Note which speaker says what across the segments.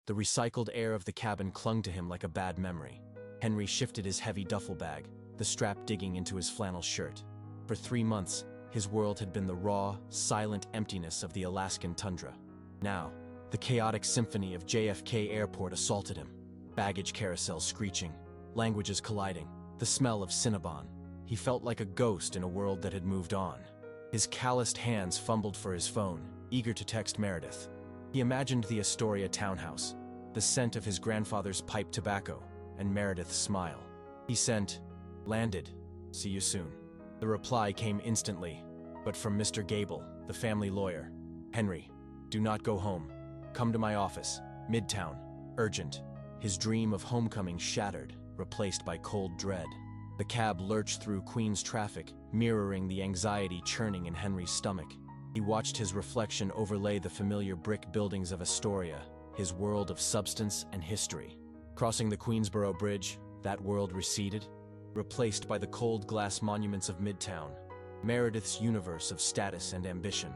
Speaker 1: The recycled air of the cabin clung to him like a bad memory. Henry shifted his heavy duffel bag, the strap digging into his flannel shirt. For 3 months, his world had been the raw, silent emptiness of the Alaskan tundra. Now, the chaotic symphony of JFK Airport assaulted him. Baggage carousels screeching, languages colliding, the smell of Cinnabon. He felt like a ghost in a world that had moved on. His calloused hands fumbled for his phone, eager to text Meredith. He imagined the Astoria townhouse, the scent of his grandfather's pipe tobacco, and Meredith's smile. He sent, "Landed. See you soon." The reply came instantly, but from Mr. Gable, the family lawyer. "Henry, do not go home. Come to my office. Midtown. Urgent." His dream of homecoming shattered, replaced by cold dread. The cab lurched through Queens traffic, mirroring the anxiety churning in Henry's stomach. He watched his reflection overlay the familiar brick buildings of Astoria, his world of substance and history. Crossing the Queensboro Bridge, that world receded, replaced by the cold glass monuments of Midtown, Meredith's universe of status and ambition.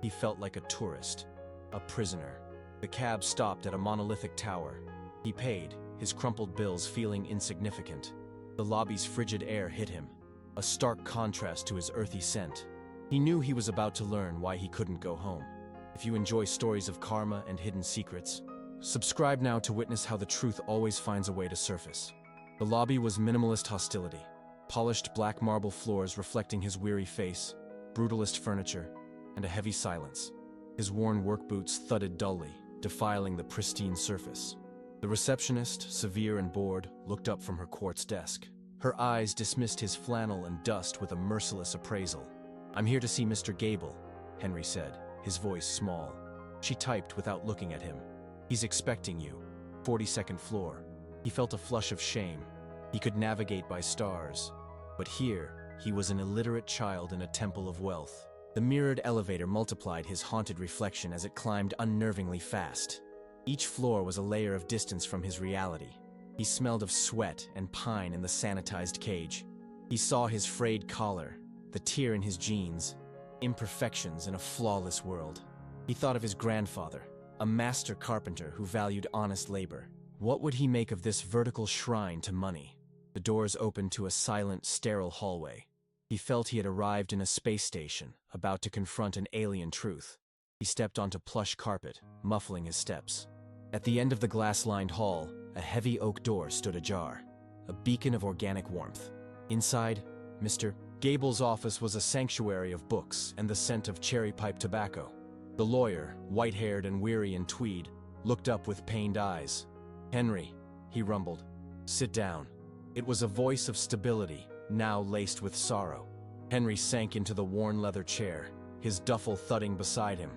Speaker 1: He felt like a tourist, a prisoner. The cab stopped at a monolithic tower. He paid, his crumpled bills feeling insignificant. The lobby's frigid air hit him, a stark contrast to his earthy scent. He knew he was about to learn why he couldn't go home. If you enjoy stories of karma and hidden secrets, subscribe now to witness how the truth always finds a way to surface. The lobby was minimalist hostility, polished black marble floors reflecting his weary face, brutalist furniture, and a heavy silence. His worn work boots thudded dully, defiling the pristine surface. The receptionist, severe and bored, looked up from her quartz desk. Her eyes dismissed his flannel and dust with a merciless appraisal. "I'm here to see Mr. Gable," Henry said, his voice small. She typed without looking at him. "He's expecting you. 42nd floor." He felt a flush of shame. He could navigate by stars. But here, he was an illiterate child in a temple of wealth. The mirrored elevator multiplied his haunted reflection as it climbed unnervingly fast. Each floor was a layer of distance from his reality. He smelled of sweat and pine in the sanitized cage. He saw his frayed collar, the tear in his jeans, imperfections in a flawless world. He thought of his grandfather, a master carpenter who valued honest labor. What would he make of this vertical shrine to money? The doors opened to a silent, sterile hallway. He felt he had arrived in a space station, about to confront an alien truth. He stepped onto plush carpet, muffling his steps. At the end of the glass-lined hall, a heavy oak door stood ajar, a beacon of organic warmth. Inside, Mr. Gable's office was a sanctuary of books and the scent of cherry pipe tobacco. The lawyer, white-haired and weary in tweed, looked up with pained eyes. "Henry," he rumbled, "sit down." It was a voice of stability, now laced with sorrow. Henry sank into the worn leather chair, his duffel thudding beside him.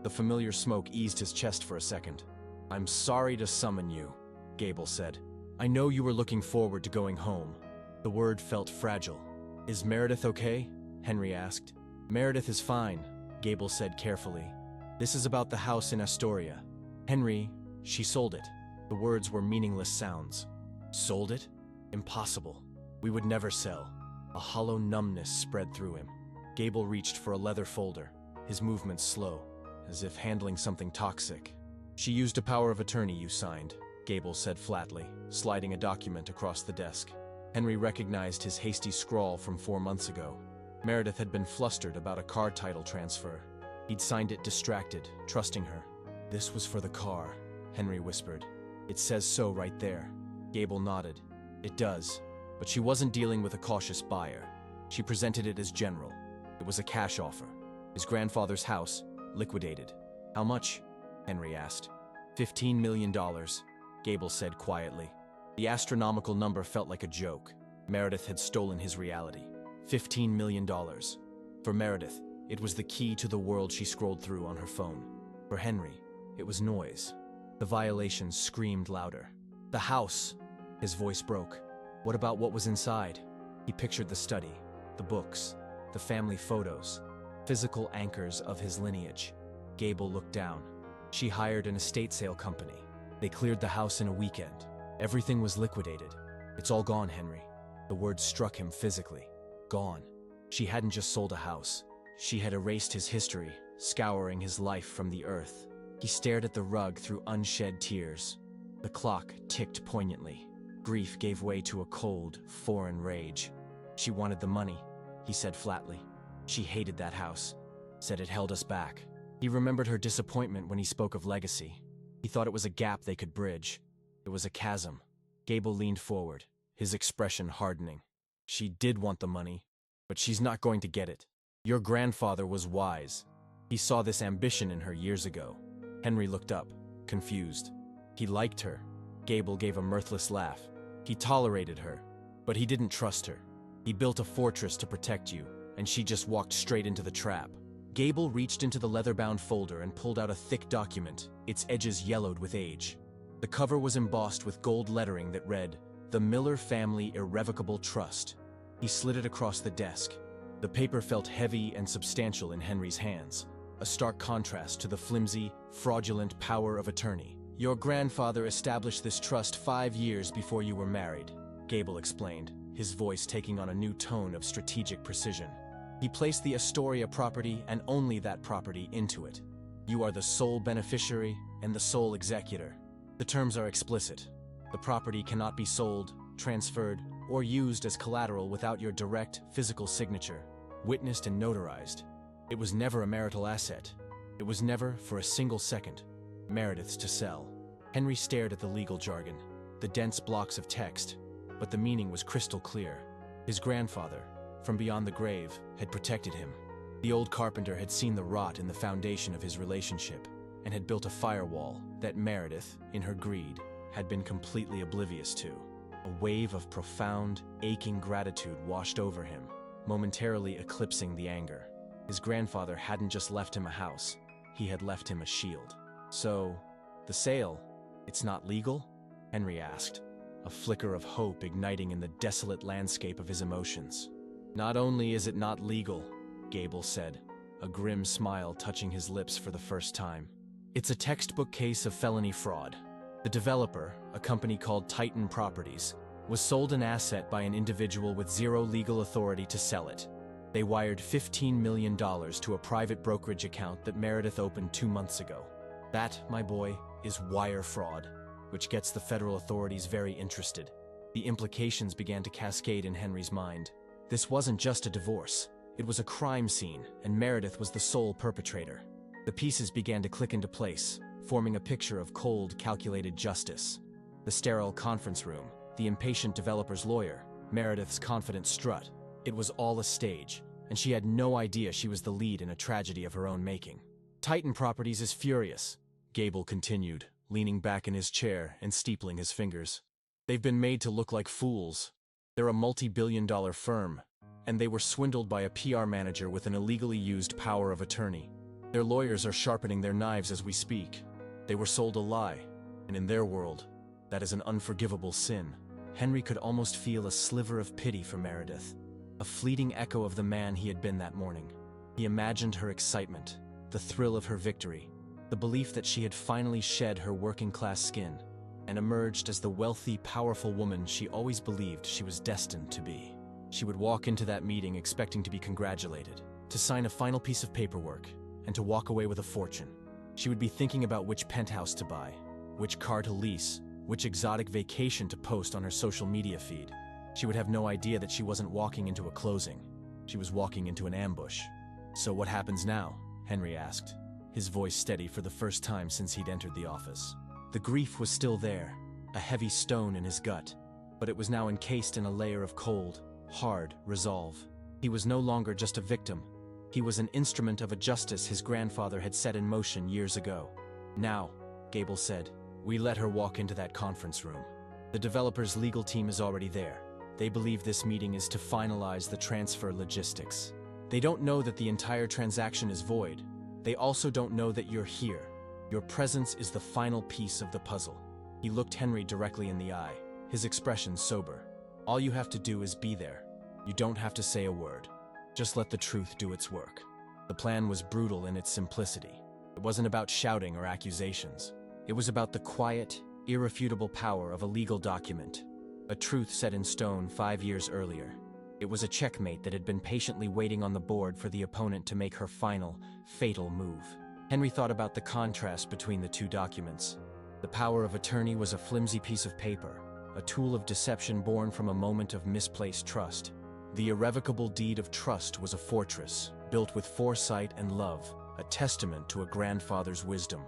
Speaker 1: The familiar smoke eased his chest for a second. "I'm sorry to summon you," Gable said. "I know you were looking forward to going home." The word felt fragile. "Is Meredith okay?" Henry asked. "Meredith is fine," Gable said carefully. "This is about the house in Astoria. Henry, she sold it." The words were meaningless sounds. Sold it? Impossible. We would never sell. A hollow numbness spread through him. Gable reached for a leather folder, his movements slow, as if handling something toxic. "She used a power of attorney you signed," Gable said flatly, sliding a document across the desk. Henry recognized his hasty scrawl from 4 months ago. Meredith had been flustered about a car title transfer. He'd signed it distracted, trusting her. "This was for the car," Henry whispered. "It says so right there." Gable nodded. "It does, but she wasn't dealing with a cautious buyer. She presented it as general. It was a cash offer. His grandfather's house, liquidated." "How much?" Henry asked. $15 million, Gable said quietly. The astronomical number felt like a joke. Meredith had stolen his reality. $15 million. For Meredith, it was the key to the world she scrolled through on her phone. For Henry, it was noise. The violations screamed louder. "The house!" His voice broke. What about what was inside? He pictured the study, the books, the family photos, physical anchors of his lineage. Gable looked down. She hired an estate sale company. They cleared the house in a weekend. Everything was liquidated. "It's all gone, Henry." The word struck him physically. Gone. She hadn't just sold a house. She had erased his history, scouring his life from the earth. He stared at the rug through unshed tears. The clock ticked poignantly. Grief gave way to a cold, foreign rage. She wanted the money, he said flatly. She hated that house, said it held us back. He remembered her disappointment when he spoke of legacy. He thought it was a gap they could bridge. It was a chasm. Gable leaned forward, his expression hardening. She did want the money, but she's not going to get it. Your grandfather was wise. He saw this ambition in her years ago. Henry looked up, confused. He liked her. Gable gave a mirthless laugh. He tolerated her, but he didn't trust her. He built a fortress to protect you, and she just walked straight into the trap. Gable reached into the leather-bound folder and pulled out a thick document, its edges yellowed with age. The cover was embossed with gold lettering that read, "The Miller Family Irrevocable Trust." He slid it across the desk. The paper felt heavy and substantial in Henry's hands, a stark contrast to the flimsy, fraudulent power of attorney. Your grandfather established this trust 5 years before you were married, Gable explained, his voice taking on a new tone of strategic precision. He placed the Astoria property and only that property into it. You are the sole beneficiary and the sole executor. The terms are explicit. The property cannot be sold, transferred, or used as collateral without your direct, physical signature, witnessed and notarized. It was never a marital asset. It was never, for a single second, Meredith's to sell. Henry stared at the legal jargon, the dense blocks of text, but the meaning was crystal clear. His grandfather, from beyond the grave, had protected him. The old carpenter had seen the rot in the foundation of his relationship and had built a firewall that Meredith, in her greed, had been completely oblivious to. A wave of profound, aching gratitude washed over him, momentarily eclipsing the anger. His grandfather hadn't just left him a house, he had left him a shield. So, the sale, it's not legal? Henry asked, a flicker of hope igniting in the desolate landscape of his emotions. Not only is it not legal, Gable said, a grim smile touching his lips for the first time. It's a textbook case of felony fraud. The developer, a company called Titan Properties, was sold an asset by an individual with zero legal authority to sell it. They wired $15 million to a private brokerage account that Meredith opened 2 months ago. That, my boy, is wire fraud, which gets the federal authorities very interested. The implications began to cascade in Henry's mind. This wasn't just a divorce. It was a crime scene, and Meredith was the sole perpetrator. The pieces began to click into place, forming a picture of cold, calculated justice. The sterile conference room, the impatient developer's lawyer, Meredith's confident strut. It was all a stage, and she had no idea she was the lead in a tragedy of her own making. Titan Properties is furious, Gable continued, leaning back in his chair and steepling his fingers. They've been made to look like fools. They're a multi-billion-dollar firm, and they were swindled by a PR manager with an illegally used power of attorney. Their lawyers are sharpening their knives as we speak. They were sold a lie, and in their world, that is an unforgivable sin. Henry could almost feel a sliver of pity for Meredith, a fleeting echo of the man he had been that morning. He imagined her excitement, the thrill of her victory, the belief that she had finally shed her working-class skin and emerged as the wealthy, powerful woman she always believed she was destined to be. She would walk into that meeting expecting to be congratulated, to sign a final piece of paperwork, and to walk away with a fortune. She would be thinking about which penthouse to buy, which car to lease, which exotic vacation to post on her social media feed. She would have no idea that she wasn't walking into a closing. She was walking into an ambush. So what happens now? Henry asked, his voice steady for the first time since he'd entered the office. The grief was still there, a heavy stone in his gut, but it was now encased in a layer of cold, hard resolve. He was no longer just a victim. He was an instrument of a justice his grandfather had set in motion years ago. Now, Gable said, we let her walk into that conference room. The developer's legal team is already there. They believe this meeting is to finalize the transfer logistics. They don't know that the entire transaction is void. They also don't know that you're here. Your presence is the final piece of the puzzle. He looked Henry directly in the eye, his expression sober. All you have to do is be there. You don't have to say a word. Just let the truth do its work. The plan was brutal in its simplicity. It wasn't about shouting or accusations. It was about the quiet, irrefutable power of a legal document, a truth set in stone 5 years earlier. It was a checkmate that had been patiently waiting on the board for the opponent to make her final, fatal move. Henry thought about the contrast between the two documents. The power of attorney was a flimsy piece of paper, a tool of deception born from a moment of misplaced trust. The irrevocable deed of trust was a fortress, built with foresight and love, a testament to a grandfather's wisdom.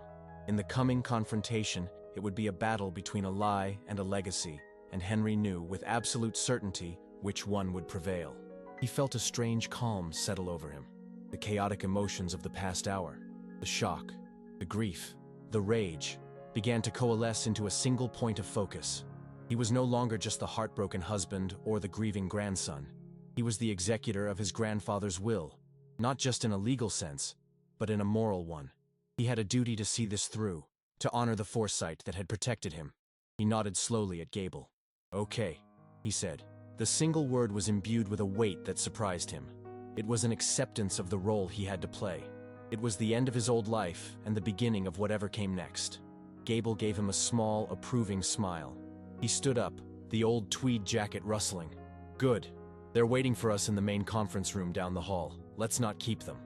Speaker 1: In the coming confrontation, it would be a battle between a lie and a legacy, and Henry knew with absolute certainty which one would prevail. He felt a strange calm settle over him. The chaotic emotions of the past hour, the shock, the grief, the rage, began to coalesce into a single point of focus. He was no longer just the heartbroken husband or the grieving grandson. He was the executor of his grandfather's will, not just in a legal sense, but in a moral one. He had a duty to see this through, to honor the foresight that had protected him. He nodded slowly at Gable. "Okay," he said. The single word was imbued with a weight that surprised him. It was an acceptance of the role he had to play. It was the end of his old life and the beginning of whatever came next. Gable gave him a small, approving smile. He stood up, the old tweed jacket rustling. "Good. They're waiting for us in the main conference room down the hall. Let's not keep them."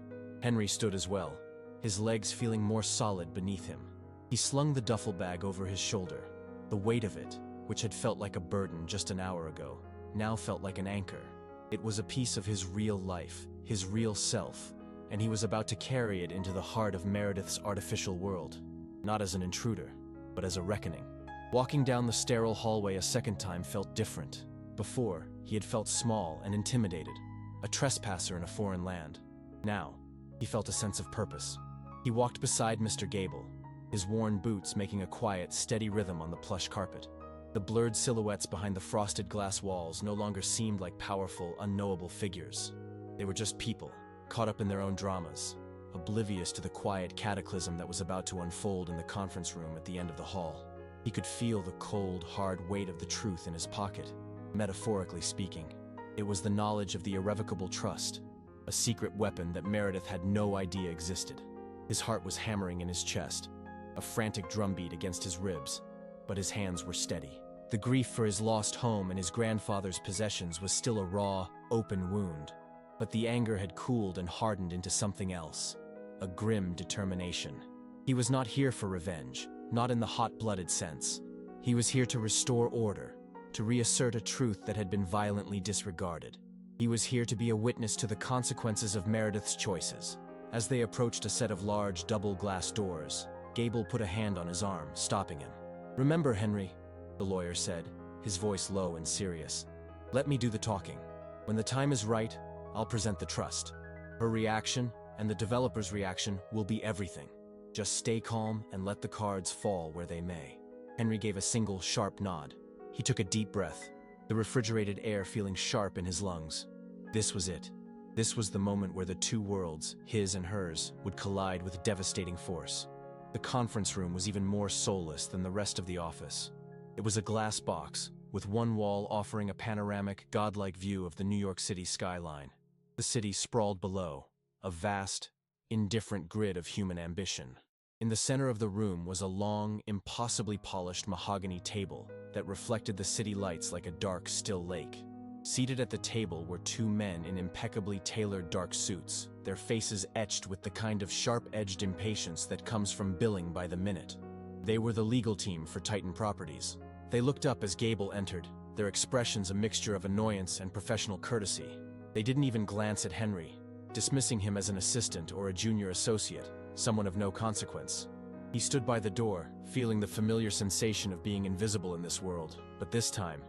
Speaker 1: Henry stood as well, his legs feeling more solid beneath him. He slung the duffel bag over his shoulder. The weight of it, which had felt like a burden just an hour ago, now felt like an anchor. It was a piece of his real life, his real self, and he was about to carry it into the heart of Meredith's artificial world, not as an intruder, but as a reckoning. Walking down the sterile hallway a second time felt different. Before, he had felt small and intimidated, a trespasser in a foreign land. Now, he felt a sense of purpose. He walked beside Mr. Gable, his worn boots making a quiet, steady rhythm on the plush carpet. The blurred silhouettes behind the frosted glass walls no longer seemed like powerful, unknowable figures. They were just people, caught up in their own dramas, oblivious to the quiet cataclysm that was about to unfold in the conference room at the end of the hall. He could feel the cold, hard weight of the truth in his pocket. Metaphorically speaking, it was the knowledge of the irrevocable trust, a secret weapon that Meredith had no idea existed. His heart was hammering in his chest, a frantic drumbeat against his ribs, but his hands were steady. The grief for his lost home and his grandfather's possessions was still a raw, open wound, but the anger had cooled and hardened into something else, a grim determination. He was not here for revenge, not in the hot-blooded sense. He was here to restore order, to reassert a truth that had been violently disregarded. He was here to be a witness to the consequences of Meredith's choices. As they approached a set of large, double-glass doors, Gable put a hand on his arm, stopping him. "Remember, Henry," the lawyer said, his voice low and serious. "Let me do the talking. When the time is right, I'll present the trust. Her reaction and the developer's reaction will be everything. Just stay calm and let the cards fall where they may." Henry gave a single, sharp nod. He took a deep breath, the refrigerated air feeling sharp in his lungs. This was it. This was the moment where the two worlds, his and hers, would collide with devastating force. The conference room was even more soulless than the rest of the office. It was a glass box, with one wall offering a panoramic, godlike view of the New York City skyline. The city sprawled below, a vast, indifferent grid of human ambition. In the center of the room was a long, impossibly polished mahogany table that reflected the city lights like a dark, still lake. Seated at the table were two men in impeccably tailored dark suits, their faces etched with the kind of sharp-edged impatience that comes from billing by the minute. They were the legal team for Titan Properties. They looked up as Gable entered, their expressions a mixture of annoyance and professional courtesy. They didn't even glance at Henry, dismissing him as an assistant or a junior associate, someone of no consequence. He stood by the door, feeling the familiar sensation of being invisible in this world, but this time,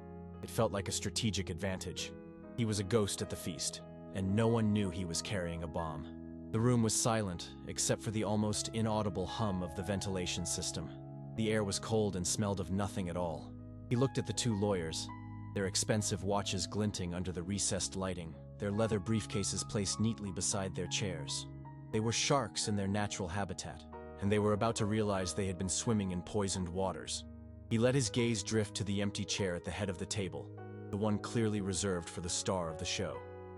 Speaker 1: it felt like a strategic advantage. He was a ghost at the feast, and no one knew he was carrying a bomb. The room was silent, except for the almost inaudible hum of the ventilation system. The air was cold and smelled of nothing at all. He looked at the two lawyers, their expensive watches glinting under the recessed lighting, their leather briefcases placed neatly beside their chairs. They were sharks in their natural habitat, and they were about to realize they had been swimming in poisoned waters. He let his gaze drift to the empty chair at the head of the table, the one clearly reserved for the star of the show.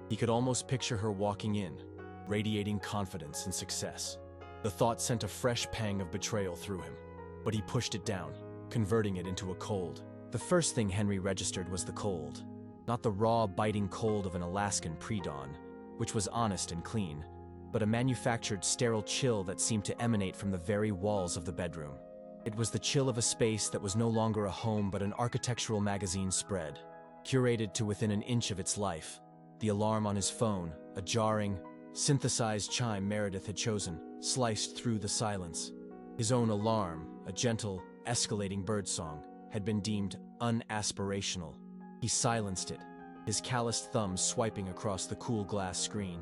Speaker 1: He could almost picture her walking in, radiating confidence and success. The thought sent a fresh pang of betrayal through him, but he pushed it down, converting it into a cold. The first thing Henry registered was the cold. Not the raw, biting cold of an Alaskan pre-dawn, which was honest and clean, but a manufactured sterile chill that seemed to emanate from the very walls of the bedroom. It was the chill of a space that was no longer a home but an architectural magazine spread, curated to within an inch of its life. The alarm on his phone, a jarring, synthesized chime Meredith had chosen, sliced through the silence. His own alarm, a gentle, escalating birdsong, had been deemed unaspirational. He silenced it, his calloused thumbs swiping across the cool glass screen.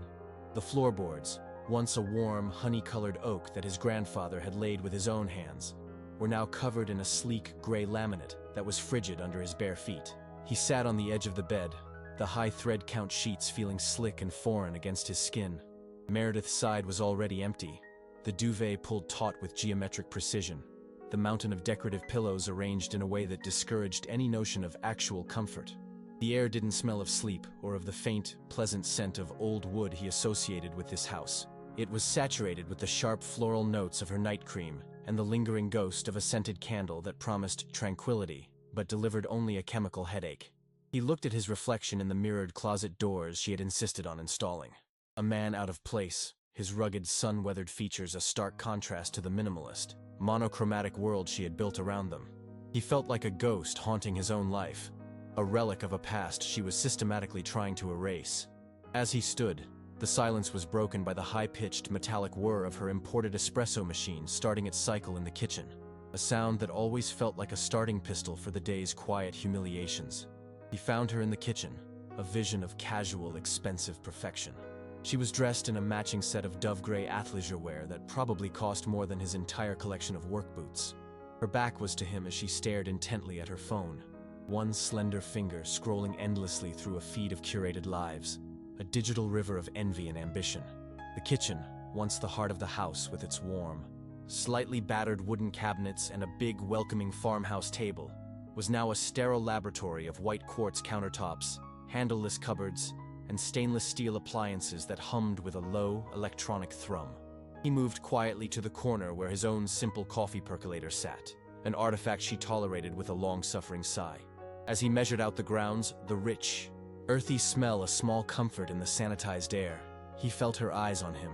Speaker 1: The floorboards, once a warm, honey-colored oak that his grandfather had laid with his own hands, were now covered in a sleek, gray laminate that was frigid under his bare feet. He sat on the edge of the bed, the high thread count sheets feeling slick and foreign against his skin. Meredith's side was already empty, the duvet pulled taut with geometric precision, the mountain of decorative pillows arranged in a way that discouraged any notion of actual comfort. The air didn't smell of sleep or of the faint, pleasant scent of old wood he associated with this house. It was saturated with the sharp floral notes of her night cream and the lingering ghost of a scented candle that promised tranquility, but delivered only a chemical headache. He looked at his reflection in the mirrored closet doors she had insisted on installing. A man out of place, his rugged, sun-weathered features a stark contrast to the minimalist, monochromatic world she had built around them. He felt like a ghost haunting his own life, a relic of a past she was systematically trying to erase. As he stood, the silence was broken by the high-pitched metallic whir of her imported espresso machine starting its cycle in the kitchen, a sound that always felt like a starting pistol for the day's quiet humiliations. He found her in the kitchen, a vision of casual, expensive perfection. She was dressed in a matching set of dove-gray athleisure wear that probably cost more than his entire collection of work boots. Her back was to him as she stared intently at her phone, one slender finger scrolling endlessly through a feed of curated lives, a digital river of envy and ambition. The kitchen, once the heart of the house with its warm, slightly battered wooden cabinets and a big, welcoming farmhouse table, was now a sterile laboratory of white quartz countertops, handleless cupboards, and stainless steel appliances that hummed with a low, electronic thrum. He moved quietly to the corner where his own simple coffee percolator sat, an artifact she tolerated with a long-suffering sigh. As he measured out the grounds, the rich, earthy smell a small comfort in the sanitized air. He felt her eyes on him.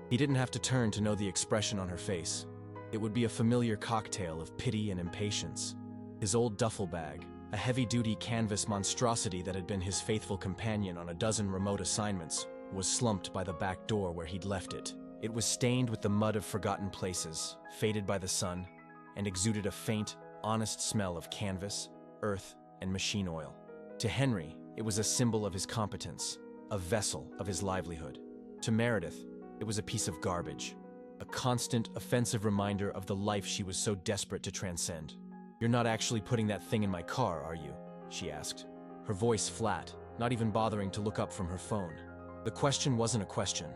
Speaker 1: He didn't have to turn to know the expression on her face. It would be a familiar cocktail of pity and impatience. His old duffel bag, a heavy-duty canvas monstrosity that had been his faithful companion on a dozen remote assignments, was slumped by the back door where he'd left it. It was stained with the mud of forgotten places, faded by the sun, and exuded a faint, honest smell of canvas, earth, and machine oil. To Henry, it was a symbol of his competence, a vessel of his livelihood. To Meredith, it was a piece of garbage, a constant, offensive reminder of the life she was so desperate to transcend. "You're not actually putting that thing in my car, are you?" she asked, her voice flat, not even bothering to look up from her phone. The question wasn't a question,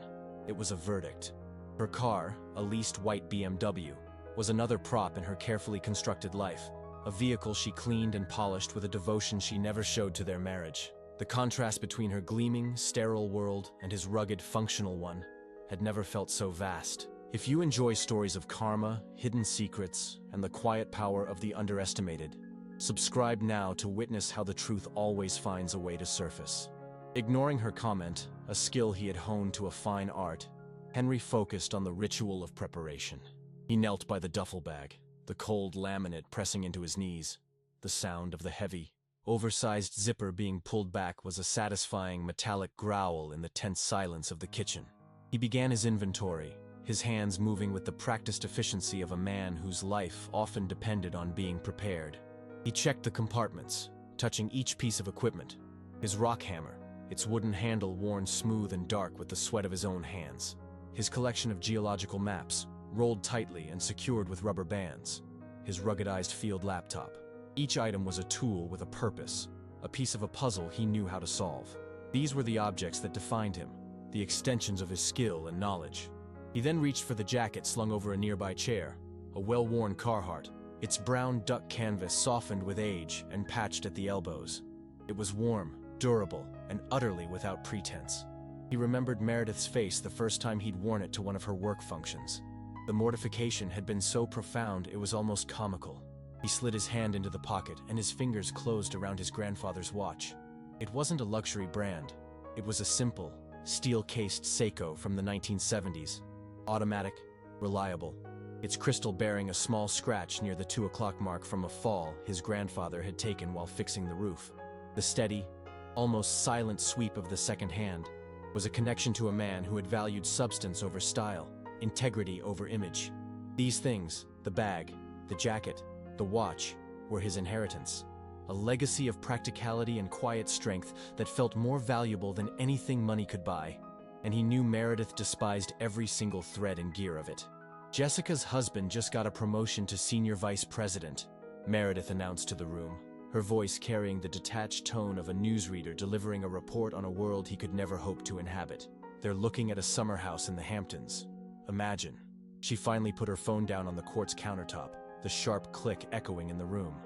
Speaker 1: it was a verdict. Her car, a leased white BMW, was another prop in her carefully constructed life, a vehicle she cleaned and polished with a devotion she never showed to their marriage. The contrast between her gleaming, sterile world and his rugged, functional one had never felt so vast. If you enjoy stories of karma, hidden secrets, and the quiet power of the underestimated, subscribe now to witness how the truth always finds a way to surface. Ignoring her comment, a skill he had honed to a fine art, Henry focused on the ritual of preparation. He knelt by the duffel bag, the cold laminate pressing into his knees. The sound of the heavy, oversized zipper being pulled back was a satisfying metallic growl in the tense silence of the kitchen. He began his inventory, his hands moving with the practiced efficiency of a man whose life often depended on being prepared. He checked the compartments, touching each piece of equipment. His rock hammer, its wooden handle worn smooth and dark with the sweat of his own hands. His collection of geological maps, rolled tightly and secured with rubber bands. His ruggedized field laptop. Each item was a tool with a purpose, a piece of a puzzle he knew how to solve. These were the objects that defined him, the extensions of his skill and knowledge. He then reached for the jacket slung over a nearby chair, a well-worn Carhartt, its brown duck canvas softened with age and patched at the elbows. It was warm, durable, and utterly without pretense. He remembered Meredith's face the first time he'd worn it to one of her work functions. The mortification had been so profound it was almost comical. He slid his hand into the pocket and his fingers closed around his grandfather's watch. It wasn't a luxury brand. It was a simple, steel-cased Seiko from the 1970s. Automatic, reliable. Its crystal bearing a small scratch near the 2 o'clock mark from a fall his grandfather had taken while fixing the roof. The steady, almost silent sweep of the second hand was a connection to a man who had valued substance over style, integrity over image. These things, the bag, the jacket, the watch, were his inheritance. A legacy of practicality and quiet strength that felt more valuable than anything money could buy. And he knew Meredith despised every single thread and gear of it. Jessica's husband just got a promotion to senior vice president, Meredith announced to the room, her voice carrying the detached tone of a newsreader delivering a report on a world he could never hope to inhabit. They're looking at a summer house in the Hamptons. Imagine. She finally put her phone down on the quartz countertop, the sharp click echoing in the room.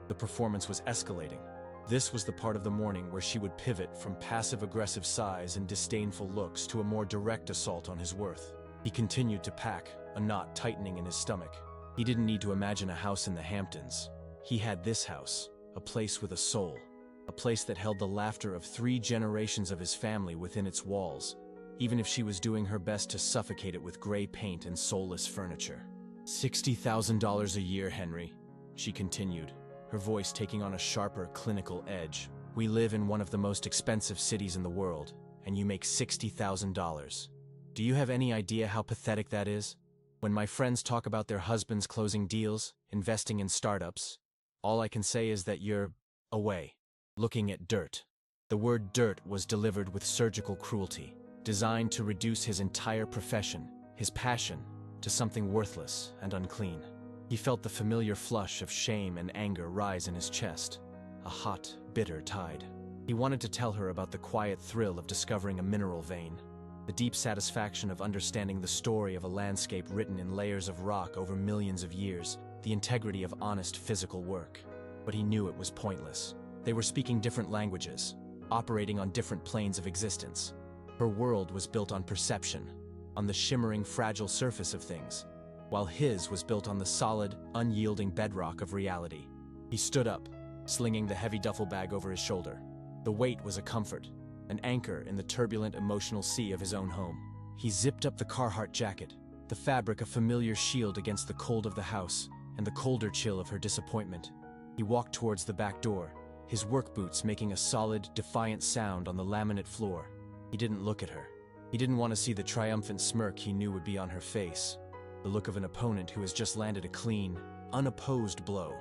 Speaker 1: The performance was escalating. This was the part of the morning where she would pivot from passive-aggressive sighs and disdainful looks to a more direct assault on his worth. He continued to pack, a knot tightening in his stomach. He didn't need to imagine a house in the Hamptons. He had this house, a place with a soul, a place that held the laughter of 3 generations of his family within its walls, even if she was doing her best to suffocate it with gray paint and soulless furniture. $60,000 a year, Henry, she continued, her voice taking on a sharper, clinical edge. We live in one of the most expensive cities in the world, and you make $60,000. Do you have any idea how pathetic that is? When my friends talk about their husbands closing deals, investing in startups, all I can say is that you're away, looking at dirt. The word dirt was delivered with surgical cruelty, designed to reduce his entire profession, his passion, to something worthless and unclean. He felt the familiar flush of shame and anger rise in his chest, a hot, bitter tide. He wanted to tell her about the quiet thrill of discovering a mineral vein, the deep satisfaction of understanding the story of a landscape written in layers of rock over millions of years, the integrity of honest physical work. But he knew it was pointless. They were speaking different languages, operating on different planes of existence. Her world was built on perception, on the shimmering, fragile surface of things, while his was built on the solid, unyielding bedrock of reality. He stood up, slinging the heavy duffel bag over his shoulder. The weight was a comfort, an anchor in the turbulent emotional sea of his own home. He zipped up the Carhartt jacket, the fabric a familiar shield against the cold of the house and the colder chill of her disappointment. He walked towards the back door, his work boots making a solid, defiant sound on the laminate floor. He didn't look at her. He didn't want to see the triumphant smirk he knew would be on her face, the look of an opponent who has just landed a clean, unopposed blow.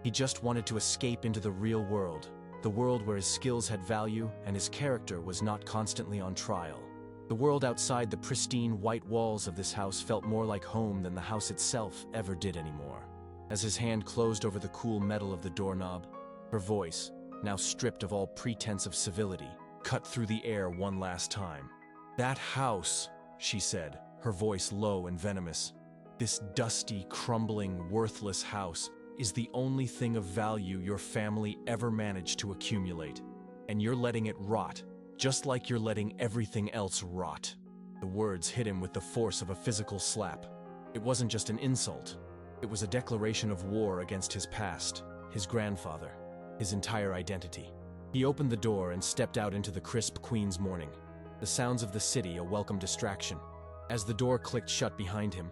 Speaker 1: He just wanted to escape into the real world, the world where his skills had value and his character was not constantly on trial. The world outside the pristine white walls of this house felt more like home than the house itself ever did anymore. As his hand closed over the cool metal of the doorknob, her voice, now stripped of all pretense of civility, cut through the air one last time. "That house," she said, her voice low and venomous, "this dusty, crumbling, worthless house is the only thing of value your family ever managed to accumulate. And you're letting it rot, just like you're letting everything else rot." The words hit him with the force of a physical slap. It wasn't just an insult. It was a declaration of war against his past, his grandfather, his entire identity. He opened the door and stepped out into the crisp Queens morning, the sounds of the city a welcome distraction. As the door clicked shut behind him,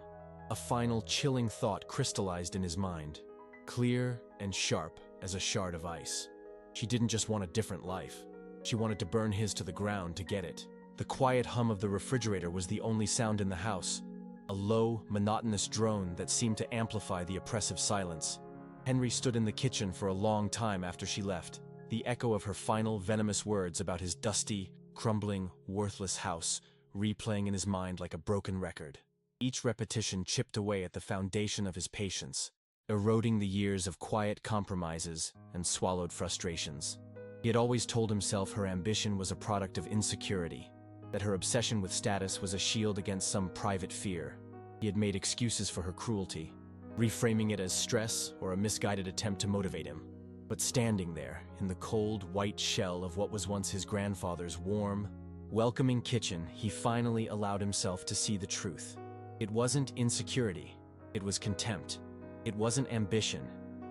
Speaker 1: a final chilling thought crystallized in his mind, clear and sharp as a shard of ice. She didn't just want a different life. She wanted to burn his to the ground to get it. The quiet hum of the refrigerator was the only sound in the house, a low, monotonous drone that seemed to amplify the oppressive silence. Henry stood in the kitchen for a long time after she left, the echo of her final venomous words about his dusty, crumbling, worthless house replaying in his mind like a broken record. Each repetition chipped away at the foundation of his patience, eroding the years of quiet compromises and swallowed frustrations. He had always told himself her ambition was a product of insecurity, that her obsession with status was a shield against some private fear. He had made excuses for her cruelty, reframing it as stress or a misguided attempt to motivate him. But standing there, in the cold, white shell of what was once his grandfather's warm, welcoming kitchen, he finally allowed himself to see the truth. It wasn't insecurity. It was contempt. It wasn't ambition.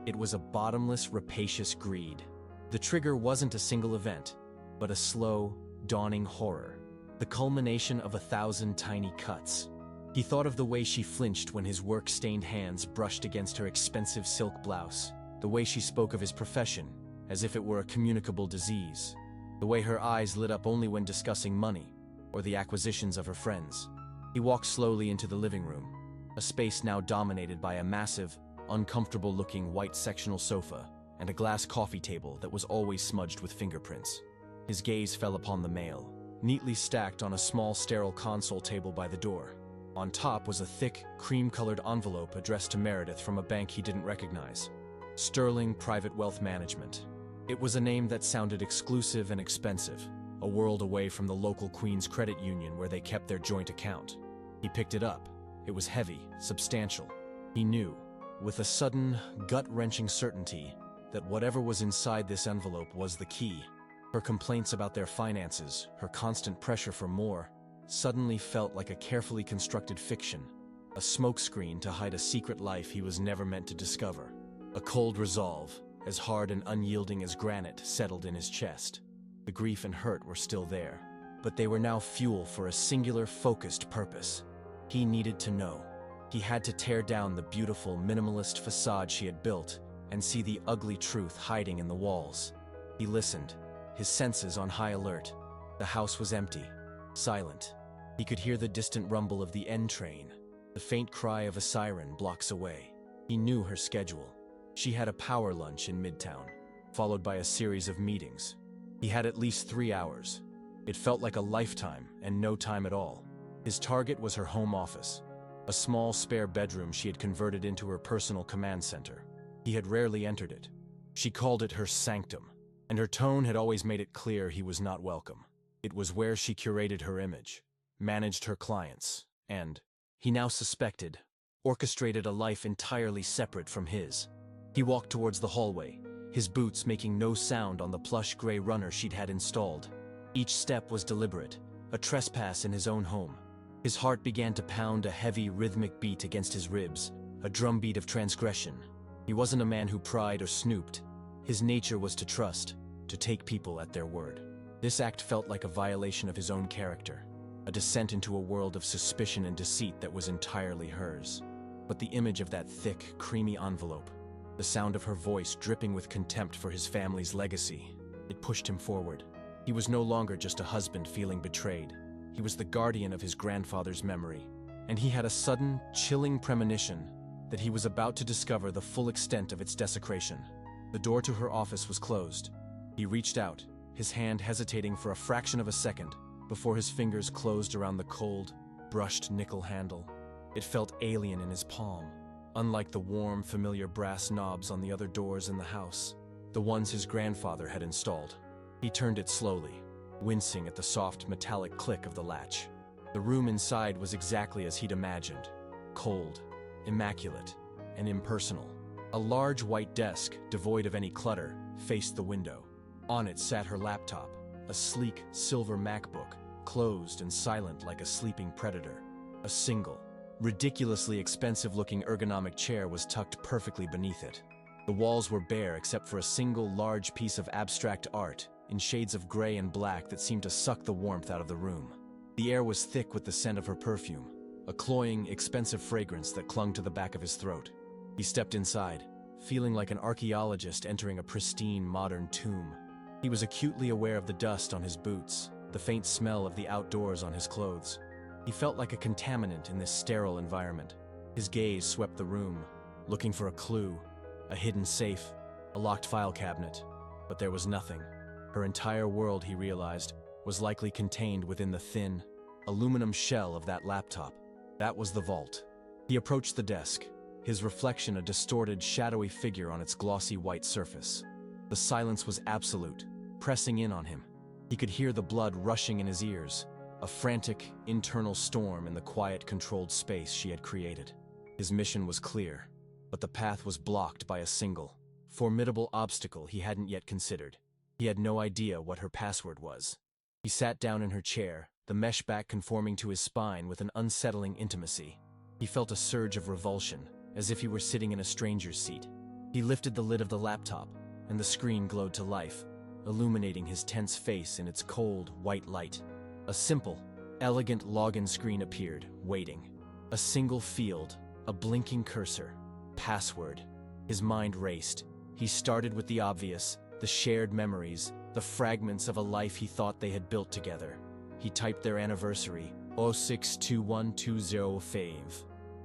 Speaker 1: It was a bottomless, rapacious greed. The trigger wasn't a single event, but a slow, dawning horror. the culmination of 1,000 tiny cuts. He thought of the way she flinched when his work-stained hands brushed against her expensive silk blouse, the way she spoke of his profession, as if it were a communicable disease, the way her eyes lit up only when discussing money, or the acquisitions of her friends. He walked slowly into the living room, a space now dominated by a massive, uncomfortable-looking white sectional sofa and a glass coffee table that was always smudged with fingerprints. His gaze fell upon the mail, neatly stacked on a small sterile console table by the door. On top was a thick, cream-colored envelope addressed to Meredith from a bank he didn't recognize. Sterling Private Wealth Management. It was a name that sounded exclusive and expensive, a world away from the local Queen's Credit Union where they kept their joint account. He picked it up. It was heavy, substantial. He knew, with a sudden, gut-wrenching certainty, that whatever was inside this envelope was the key. Her complaints about their finances, her constant pressure for more, suddenly felt like a carefully constructed fiction, a smokescreen to hide a secret life he was never meant to discover. A cold resolve, as hard and unyielding as granite, settled in his chest. The grief and hurt were still there, but they were now fuel for a singular, focused purpose. He needed to know. He had to tear down the beautiful, minimalist facade she had built and see the ugly truth hiding in the walls. He listened, his senses on high alert. The house was empty, silent. He could hear the distant rumble of the N train, the faint cry of a siren blocks away. He knew her schedule. She had a power lunch in Midtown, followed by a series of meetings. He had at least 3 hours. It felt like a lifetime and no time at all. His target was her home office, a small spare bedroom she had converted into her personal command center. He had rarely entered it. She called it her sanctum, and her tone had always made it clear he was not welcome. It was where she curated her image, managed her clients, and, he now suspected, orchestrated a life entirely separate from his. He walked towards the hallway, his boots making no sound on the plush gray runner she'd had installed. Each step was deliberate, a trespass in his own home. His heart began to pound a heavy, rhythmic beat against his ribs, a drumbeat of transgression. He wasn't a man who pried or snooped. His nature was to trust, to take people at their word. This act felt like a violation of his own character, a descent into a world of suspicion and deceit that was entirely hers. But the image of that thick, creamy envelope, the sound of her voice dripping with contempt for his family's legacy, it pushed him forward. He was no longer just a husband feeling betrayed. He was the guardian of his grandfather's memory, and he had a sudden, chilling premonition that he was about to discover the full extent of its desecration. The door to her office was closed. He reached out, his hand hesitating for a fraction of a second before his fingers closed around the cold, brushed nickel handle. It felt alien in his palm, unlike the warm, familiar brass knobs on the other doors in the house, the ones his grandfather had installed. He turned it slowly, wincing at the soft, metallic click of the latch. The room inside was exactly as he'd imagined, cold, immaculate, and impersonal. A large white desk, devoid of any clutter, faced the window. On it sat her laptop, a sleek, silver MacBook, closed and silent like a sleeping predator. A single, ridiculously expensive-looking ergonomic chair was tucked perfectly beneath it. The walls were bare except for a single large piece of abstract art in shades of gray and black that seemed to suck the warmth out of the room. The air was thick with the scent of her perfume, a cloying, expensive fragrance that clung to the back of his throat. He stepped inside, feeling like an archaeologist entering a pristine, modern tomb. He was acutely aware of the dust on his boots, the faint smell of the outdoors on his clothes. He felt like a contaminant in this sterile environment. His gaze swept the room, looking for a clue, a hidden safe, a locked file cabinet. But there was nothing. Her entire world, he realized, was likely contained within the thin, aluminum shell of that laptop. That was the vault. He approached the desk, his reflection a distorted, shadowy figure on its glossy white surface. The silence was absolute, pressing in on him. He could hear the blood rushing in his ears, a frantic, internal storm in the quiet, controlled space she had created. His mission was clear, but the path was blocked by a single, formidable obstacle he hadn't yet considered. He had no idea what her password was. He sat down in her chair, the mesh back conforming to his spine with an unsettling intimacy. He felt a surge of revulsion, as if he were sitting in a stranger's seat. He lifted the lid of the laptop, and the screen glowed to life, illuminating his tense face in its cold, white light. A simple, elegant login screen appeared, waiting. A single field, a blinking cursor. Password. His mind raced. He started with the obvious, the shared memories, the fragments of a life he thought they had built together. He typed their anniversary, 062120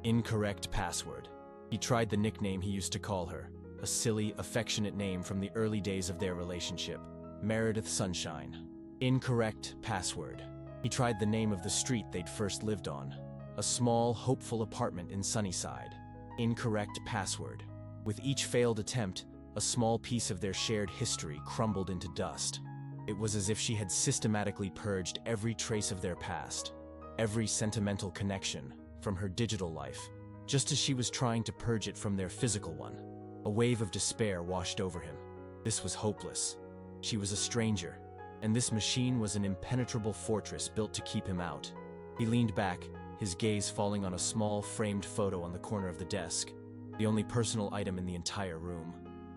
Speaker 1: Incorrect password. He tried the nickname he used to call her, a silly, affectionate name from the early days of their relationship, Meredith Sunshine. Incorrect password. He tried the name of the street they'd first lived on, a small, hopeful apartment in Sunnyside. Incorrect password. With each failed attempt, a small piece of their shared history crumbled into dust. It was as if she had systematically purged every trace of their past, every sentimental connection, from her digital life, just as she was trying to purge it from their physical one. A wave of despair washed over him. This was hopeless. She was a stranger, and this machine was an impenetrable fortress built to keep him out. He leaned back, his gaze falling on a small framed photo on the corner of the desk, the only personal item in the entire room.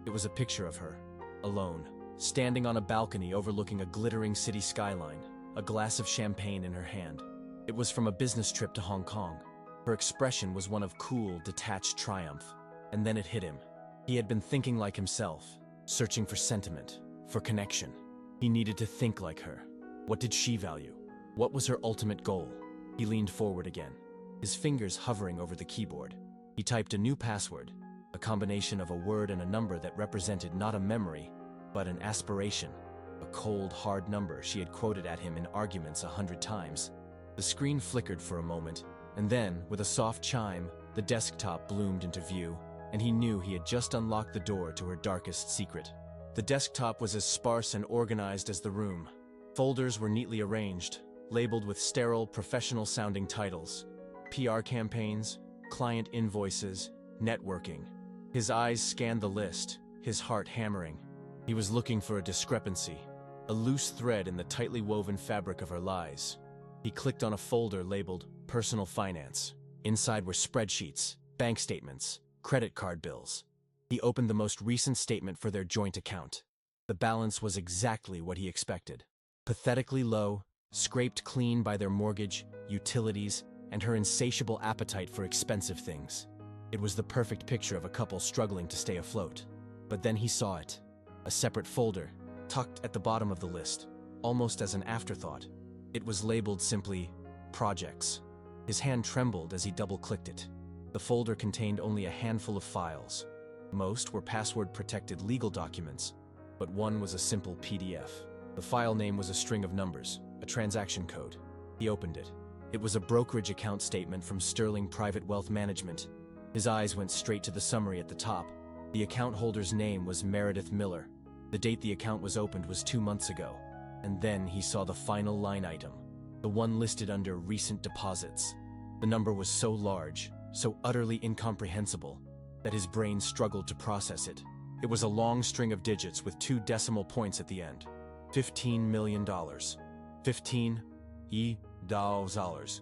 Speaker 1: It was a picture of her, alone, standing on a balcony overlooking a glittering city skyline, a glass of champagne in her hand. It was from a business trip to Hong Kong. Her expression was one of cool, detached triumph. And then it hit him. He had been thinking like himself, searching for sentiment, for connection. He needed to think like her. What did she value? What was her ultimate goal? He leaned forward again, his fingers hovering over the keyboard. He typed a new password, a combination of a word and a number that represented not a memory, but an aspiration, a cold, hard number she had quoted at him in arguments 100 times. The screen flickered for a moment, and then, with a soft chime, the desktop bloomed into view, and he knew he had just unlocked the door to her darkest secret. The desktop was as sparse and organized as the room. Folders were neatly arranged, labeled with sterile, professional-sounding titles: PR campaigns, client invoices, networking. His eyes scanned the list, his heart hammering. He was looking for a discrepancy, a loose thread in the tightly woven fabric of her lies. He clicked on a folder labeled Personal Finance. Inside were spreadsheets, bank statements, credit card bills. He opened the most recent statement for their joint account. The balance was exactly what he expected. Pathetically low, scraped clean by their mortgage, utilities, and her insatiable appetite for expensive things. It was the perfect picture of a couple struggling to stay afloat. But then he saw it. A separate folder, tucked at the bottom of the list, almost as an afterthought. It was labeled simply, Projects. His hand trembled as he double-clicked it. The folder contained only a handful of files. Most were password-protected legal documents, but one was a simple PDF. The file name was a string of numbers, a transaction code. He opened it. It was a brokerage account statement from Sterling Private Wealth Management. His eyes went straight to the summary at the top. The account holder's name was Meredith Miller. The date the account was opened was 2 months ago. And then he saw the final line item, the one listed under recent deposits. The number was so large, so utterly incomprehensible, that his brain struggled to process it. It was a long string of digits with 2 decimal points at the end. $15 million. 15 dollars.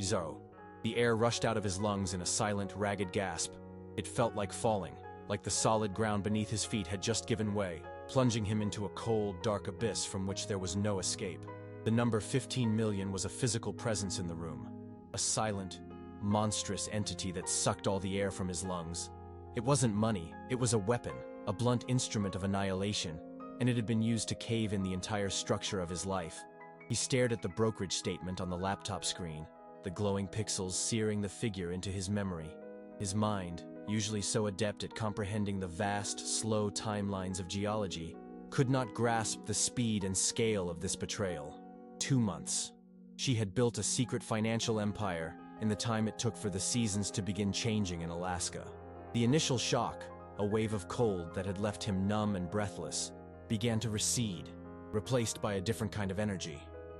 Speaker 1: Zero. The air rushed out of his lungs in a silent, ragged gasp. It felt like falling, like the solid ground beneath his feet had just given way, plunging him into a cold, dark abyss from which there was no escape. The number 15 million was a physical presence in the room, a silent, monstrous entity that sucked all the air from his lungs. It wasn't money, it was a weapon, a blunt instrument of annihilation, and it had been used to cave in the entire structure of his life. He stared at the brokerage statement on the laptop screen, the glowing pixels searing the figure into his memory. His mind, usually so adept at comprehending the vast, slow timelines of geology, could not grasp the speed and scale of this betrayal. 2 months. She had built a secret financial empire in the time it took for the seasons to begin changing in Alaska. The initial shock, a wave of cold that had left him numb and breathless, began to recede, replaced by a different kind of energy.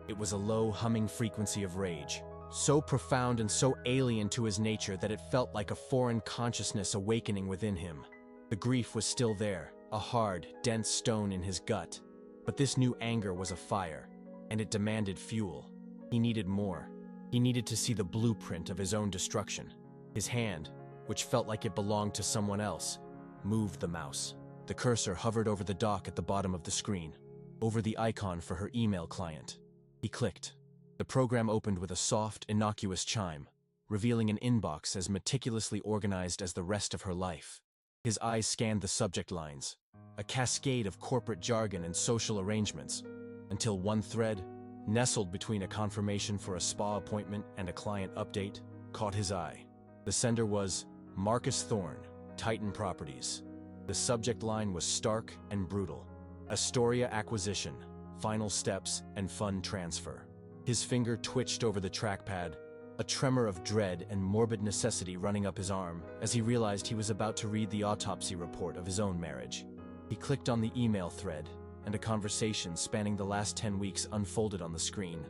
Speaker 1: It was a low, humming frequency of rage, so profound and so alien to his nature that it felt like a foreign consciousness awakening within him. The grief was still there, a hard, dense stone in his gut. But this new anger was a fire, and it demanded fuel. He needed more. He needed to see the blueprint of his own destruction. His hand, which felt like it belonged to someone else, moved the mouse. The cursor hovered over the dock at the bottom of the screen, over the icon for her email client. He clicked. The program opened with a soft, innocuous chime, revealing an inbox as meticulously organized as the rest of her life. His eyes scanned the subject lines, a cascade of corporate jargon and social arrangements, until one thread, nestled between a confirmation for a spa appointment and a client update, caught his eye. The sender was Marcus Thorne, Titan Properties. The subject line was stark and brutal. Astoria acquisition, final steps, and fund transfer. His finger twitched over the trackpad, a tremor of dread and morbid necessity running up his arm as he realized he was about to read the autopsy report of his own marriage. He clicked on the email thread, and a conversation spanning the last 10 weeks unfolded on the screen.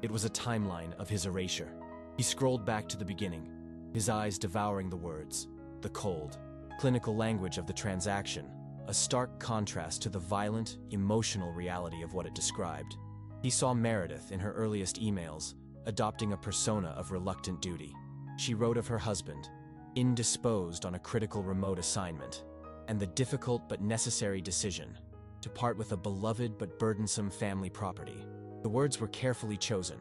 Speaker 1: It was a timeline of his erasure. He scrolled back to the beginning, his eyes devouring the words, the cold, clinical language of the transaction, a stark contrast to the violent, emotional reality of what it described. He saw Meredith in her earliest emails, adopting a persona of reluctant duty. She wrote of her husband, indisposed on a critical remote assignment, and the difficult but necessary decision to part with a beloved but burdensome family property. The words were carefully chosen,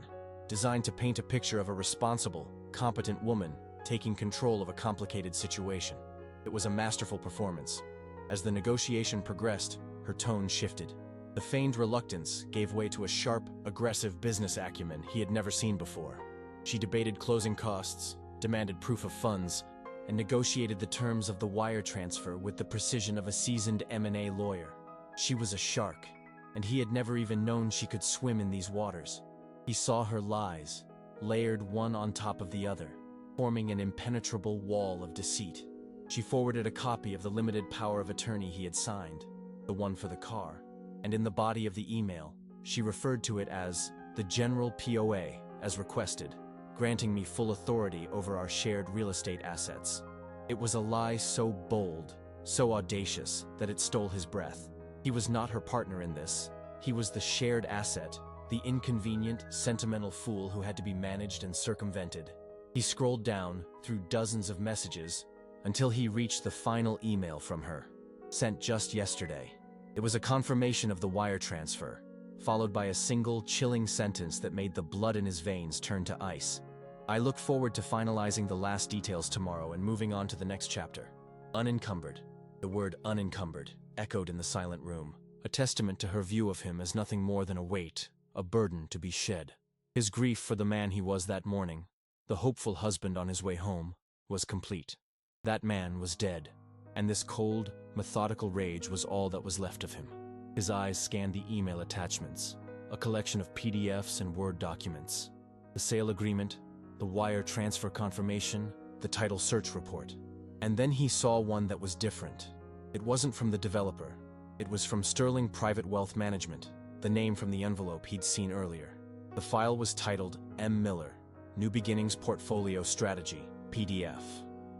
Speaker 1: designed to paint a picture of a responsible, competent woman taking control of a complicated situation. It was a masterful performance. As the negotiation progressed, her tone shifted. The feigned reluctance gave way to a sharp, aggressive business acumen he had never seen before. She debated closing costs, demanded proof of funds, and negotiated the terms of the wire transfer with the precision of a seasoned M&A lawyer. She was a shark, and he had never even known she could swim in these waters. He saw her lies, layered one on top of the other, forming an impenetrable wall of deceit. She forwarded a copy of the limited power of attorney he had signed, the one for the car, and in the body of the email, she referred to it as the General POA, as requested, granting me full authority over our shared real estate assets. It was a lie so bold, so audacious, that it stole his breath. He was not her partner in this. He was the shared asset, the inconvenient, sentimental fool who had to be managed and circumvented. He scrolled down through dozens of messages until he reached the final email from her, sent just yesterday. It was a confirmation of the wire transfer, followed by a single, chilling sentence that made the blood in his veins turn to ice. I look forward to finalizing the last details tomorrow and moving on to the next chapter. Unencumbered. The word unencumbered echoed in the silent room, a testament to her view of him as nothing more than a weight, a burden to be shed. His grief for the man he was that morning, the hopeful husband on his way home, was complete. That man was dead, and this cold, methodical rage was all that was left of him. His eyes scanned the email attachments, a collection of PDFs and Word documents, the sale agreement, the wire transfer confirmation, the title search report. And then he saw one that was different. It wasn't from the developer. It was from Sterling Private Wealth Management, the name from the envelope he'd seen earlier. The file was titled M. Miller, New Beginnings Portfolio Strategy, PDF.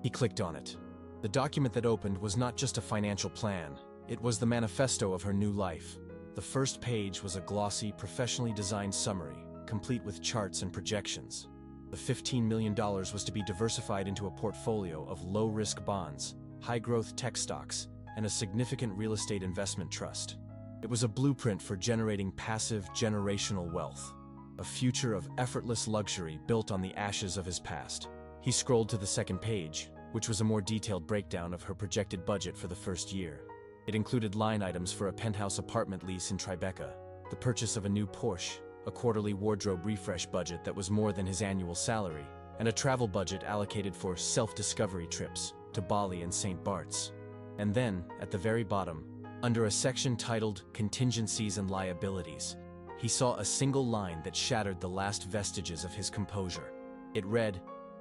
Speaker 1: He clicked on it. The document that opened was not just a financial plan. It was the manifesto of her new life. The first page was a glossy, professionally designed summary, complete with charts and projections. The $15 million was to be diversified into a portfolio of low-risk bonds, high-growth tech stocks, and a significant real estate investment trust. It was a blueprint for generating passive, generational wealth, a future of effortless luxury built on the ashes of his past. He scrolled to the second page, which was a more detailed breakdown of her projected budget for the first year. It included line items for a penthouse apartment lease in Tribeca, the purchase of a new Porsche, a quarterly wardrobe refresh budget that was more than his annual salary, and a travel budget allocated for self-discovery trips to Bali and St. Bart's. And then, at the very bottom, under a section titled Contingencies and Liabilities, he saw a single line that shattered the last vestiges of his composure. It read,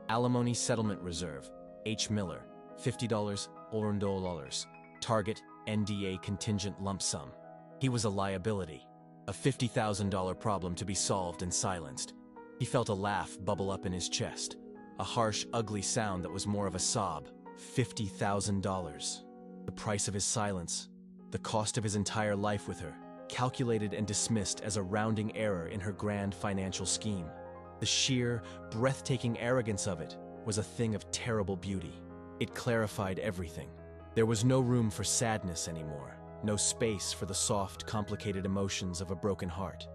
Speaker 1: Alimony Settlement Reserve, H. Miller, $50, $100. Target, NDA contingent lump sum. He was a liability, a $50,000 problem to be solved and silenced. He felt a laugh bubble up in his chest, a harsh, ugly sound that was more of a sob. $50,000. The price of his silence, the cost of his entire life with her, calculated and dismissed as a rounding error in her grand financial scheme. The sheer, breathtaking arrogance of it was a thing of terrible beauty. It clarified everything. There was no room for sadness anymore, no space for the soft, complicated emotions of a broken heart.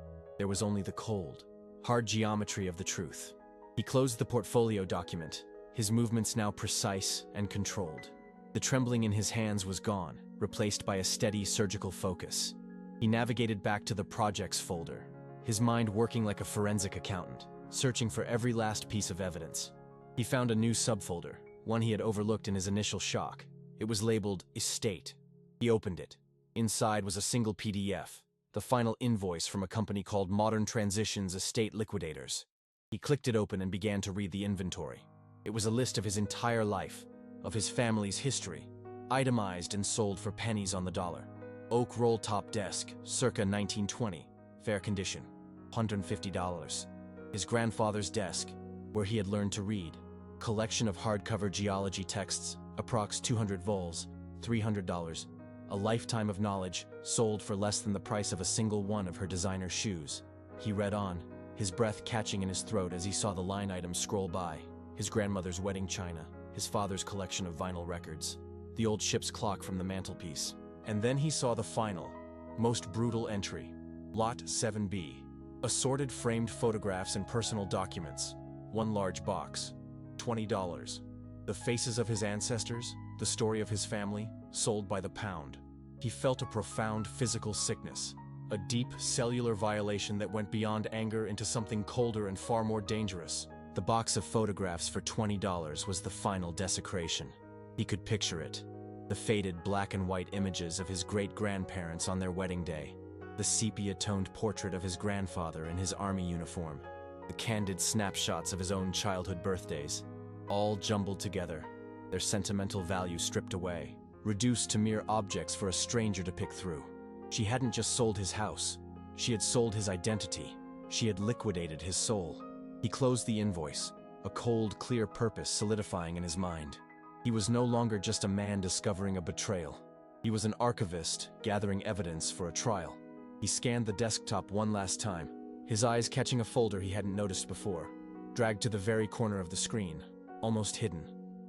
Speaker 1: There was only the cold, hard geometry of the truth. He closed the portfolio document, his movements now precise and controlled. The trembling in his hands was gone, replaced by a steady surgical focus. He navigated back to the projects folder, his mind working like a forensic accountant, searching for every last piece of evidence. He found a new subfolder, one he had overlooked in his initial shock. It was labeled Estate. He opened it. Inside was a single PDF, the final invoice from a company called Modern Transitions Estate Liquidators. He clicked it open and began to read the inventory. It was a list of his entire life, of his family's history, itemized and sold for pennies on the dollar. Oak roll-top desk, circa 1920, fair condition, $150. His grandfather's desk, where he had learned to read. Collection of hardcover geology texts, approx 200 vols, $300. A lifetime of knowledge, sold for less than the price of a single one of her designer shoes. He read on, his breath catching in his throat as he saw the line items scroll by. His grandmother's wedding china, his father's collection of vinyl records, the old ship's clock from the mantelpiece. And then he saw the final, most brutal entry. Lot 7B. Assorted framed photographs and personal documents. One large box. $20. The faces of his ancestors, the story of his family, sold by the pound. He felt a profound physical sickness, a deep cellular violation that went beyond anger into something colder and far more dangerous. The box of photographs for $20 was the final desecration. He could picture it. The faded black and white images of his great-grandparents on their wedding day. The sepia-toned portrait of his grandfather in his army uniform. The candid snapshots of his own childhood birthdays. All jumbled together, their sentimental value stripped away, reduced to mere objects for a stranger to pick through. She hadn't just sold his house. She had sold his identity. She had liquidated his soul. He closed the invoice, a cold, clear purpose solidifying in his mind. He was no longer just a man discovering a betrayal. He was an archivist gathering evidence for a trial. He scanned the desktop one last time, his eyes catching a folder he hadn't noticed before, dragged to the very corner of the screen, almost hidden.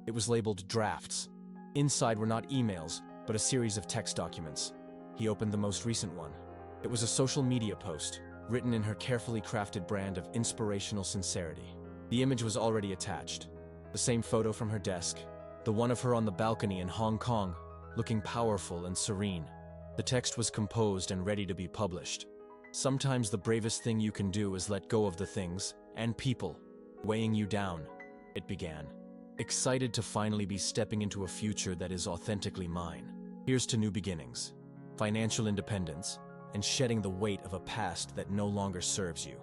Speaker 1: It was labeled Drafts. Inside were not emails, but a series of text documents. He opened the most recent one. It was a social media post, written in her carefully crafted brand of inspirational sincerity. The image was already attached. The same photo from her desk, the one of her on the balcony in Hong Kong, looking powerful and serene. The text was composed and ready to be published. Sometimes the bravest thing you can do is let go of the things and people weighing you down, it began. Excited to finally be stepping into a future that is authentically mine. Here's to new beginnings, financial independence, and shedding the weight of a past that no longer serves you.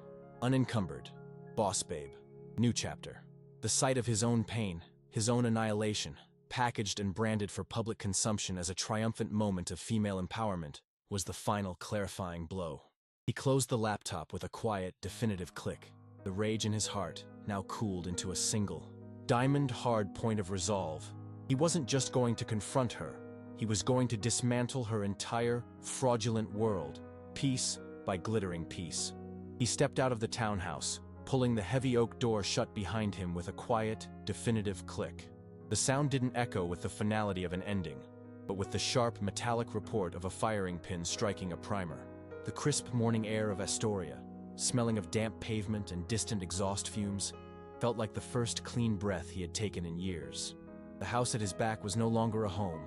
Speaker 1: Unencumbered, boss babe, new chapter. The sight of his own pain, his own annihilation, packaged and branded for public consumption as a triumphant moment of female empowerment, was the final clarifying blow. He closed the laptop with a quiet, definitive click. The rage in his heart now cooled into a single, diamond-hard point of resolve. He wasn't just going to confront her. He was going to dismantle her entire, fraudulent world, piece by glittering piece. He stepped out of the townhouse, pulling the heavy oak door shut behind him with a quiet, definitive click. The sound didn't echo with the finality of an ending, but with the sharp, metallic report of a firing pin striking a primer. The crisp morning air of Astoria, smelling of damp pavement and distant exhaust fumes, felt like the first clean breath he had taken in years. The house at his back was no longer a home.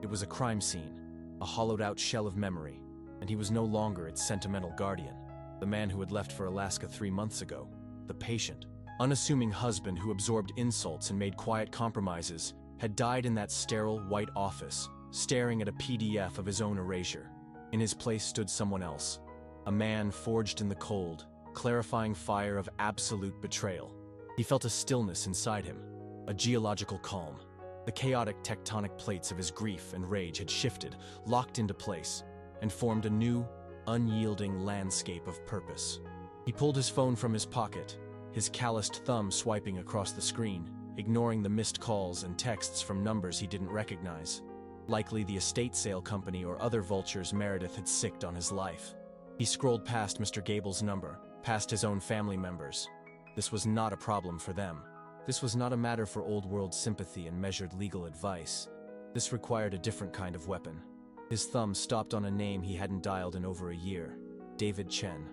Speaker 1: It was a crime scene, a hollowed-out shell of memory, and he was no longer its sentimental guardian. The man who had left for Alaska 3 months ago, the patient, unassuming husband who absorbed insults and made quiet compromises, had died in that sterile white office, staring at a PDF of his own erasure. In his place stood someone else, a man forged in the cold, clarifying fire of absolute betrayal. He felt a stillness inside him, a geological calm. The chaotic tectonic plates of his grief and rage had shifted, locked into place, and formed a new, unyielding landscape of purpose. He pulled his phone from his pocket, his calloused thumb swiping across the screen, ignoring the missed calls and texts from numbers he didn't recognize. Likely the estate sale company or other vultures Meredith had sicked on his life. He scrolled past Mr. Gable's number, past his own family members. This was not a problem for them. This was not a matter for old-world sympathy and measured legal advice. This required a different kind of weapon. His thumb stopped on a name he hadn't dialed in over a year. David Chen.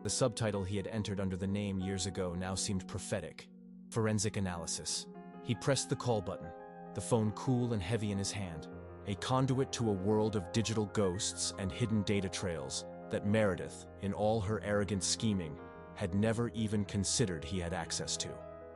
Speaker 1: The subtitle he had entered under the name years ago now seemed prophetic. Forensic analysis. He pressed the call button, the phone cool and heavy in his hand, a conduit to a world of digital ghosts and hidden data trails that Meredith, in all her arrogant scheming, had never even considered he had access to.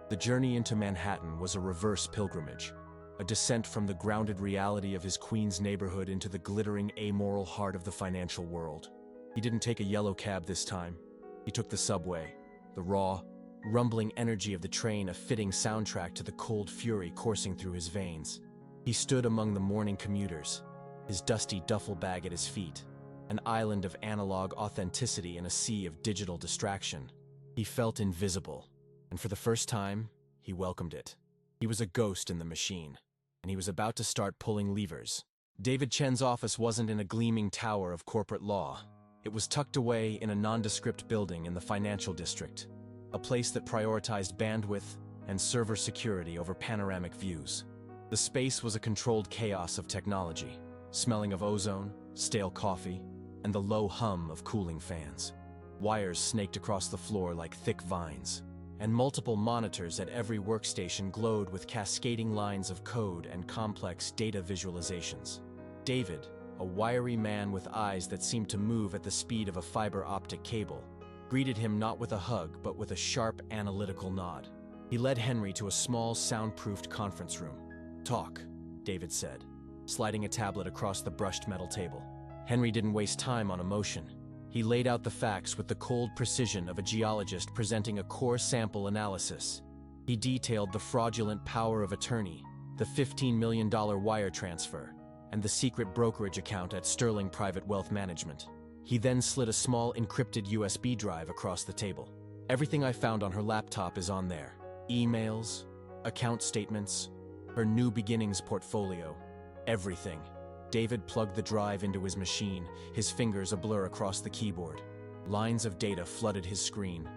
Speaker 1: The journey into Manhattan was a reverse pilgrimage, a descent from the grounded reality of his Queens neighborhood into the glittering, amoral heart of the financial world. He didn't take a yellow cab this time. He took the subway, the raw, rumbling energy of the train a fitting soundtrack to the cold fury coursing through his veins. He stood among the morning commuters, his dusty duffel bag at his feet, an island of analog authenticity in a sea of digital distraction. He felt invisible, and for the first time, he welcomed it. He was a ghost in the machine, and he was about to start pulling levers. David Chen's office wasn't in a gleaming tower of corporate law. It was tucked away in a nondescript building in the financial district, a place that prioritized bandwidth and server security over panoramic views. The space was a controlled chaos of technology, smelling of ozone, stale coffee, and the low hum of cooling fans. Wires snaked across the floor like thick vines, and multiple monitors at every workstation glowed with cascading lines of code and complex data visualizations. David, a wiry man with eyes that seemed to move at the speed of a fiber optic cable, greeted him not with a hug but with a sharp, analytical nod. He led Henry to a small, soundproofed conference room. "Talk," David said, sliding a tablet across the brushed metal table. Henry didn't waste time on emotion. He laid out the facts with the cold precision of a geologist presenting a core sample analysis. He detailed the fraudulent power of attorney, the $15 million wire transfer, and the secret brokerage account at Sterling Private Wealth Management. He then slid a small encrypted USB drive across the table. "Everything I found on her laptop is on there. Emails, account statements, her New Beginnings portfolio. Everything." David plugged the drive into his machine, his fingers a blur across the keyboard. Lines of data flooded his screen.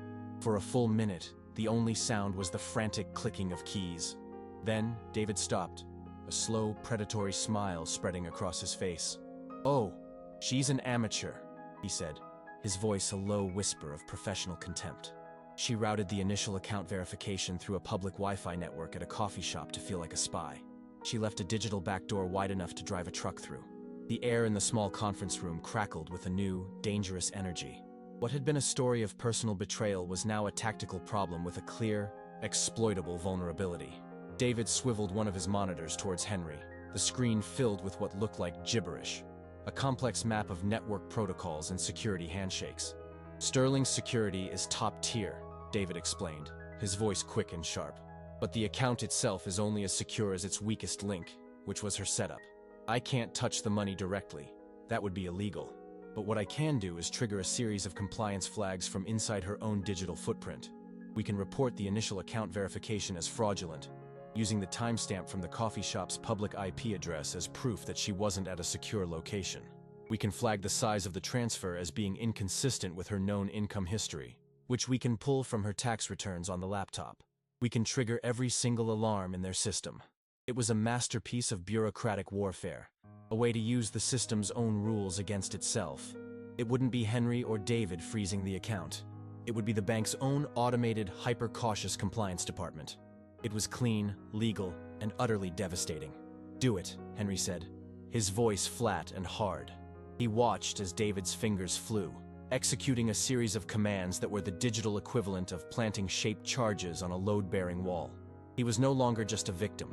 Speaker 1: For a full minute, the only sound was the frantic clicking of keys. Then, David stopped, a slow, predatory smile spreading across his face. "Oh, she's an amateur," he said, his voice a low whisper of professional contempt. "She routed the initial account verification through a public Wi-Fi network at a coffee shop to feel like a spy. She left a digital backdoor wide enough to drive a truck through." The air in the small conference room crackled with a new, dangerous energy. What had been a story of personal betrayal was now a tactical problem with a clear, exploitable vulnerability. David swiveled one of his monitors towards Henry, the screen filled with what looked like gibberish, a complex map of network protocols and security handshakes. "Sterling's security is top tier," David explained, his voice quick and sharp. "But the account itself is only as secure as its weakest link, which was her setup. I can't touch the money directly. That would be illegal. But what I can do is trigger a series of compliance flags from inside her own digital footprint. We can report the initial account verification as fraudulent, using the timestamp from the coffee shop's public IP address as proof that she wasn't at a secure location. We can flag the size of the transfer as being inconsistent with her known income history, which we can pull from her tax returns on the laptop. We can trigger every single alarm in their system." It was a masterpiece of bureaucratic warfare, a way to use the system's own rules against itself. It wouldn't be Henry or David freezing the account. It would be the bank's own automated, hyper-cautious compliance department. It was clean, legal, and utterly devastating. "Do it," Henry said, his voice flat and hard. He watched as David's fingers flew, executing a series of commands that were the digital equivalent of planting shaped charges on a load-bearing wall. He was no longer just a victim.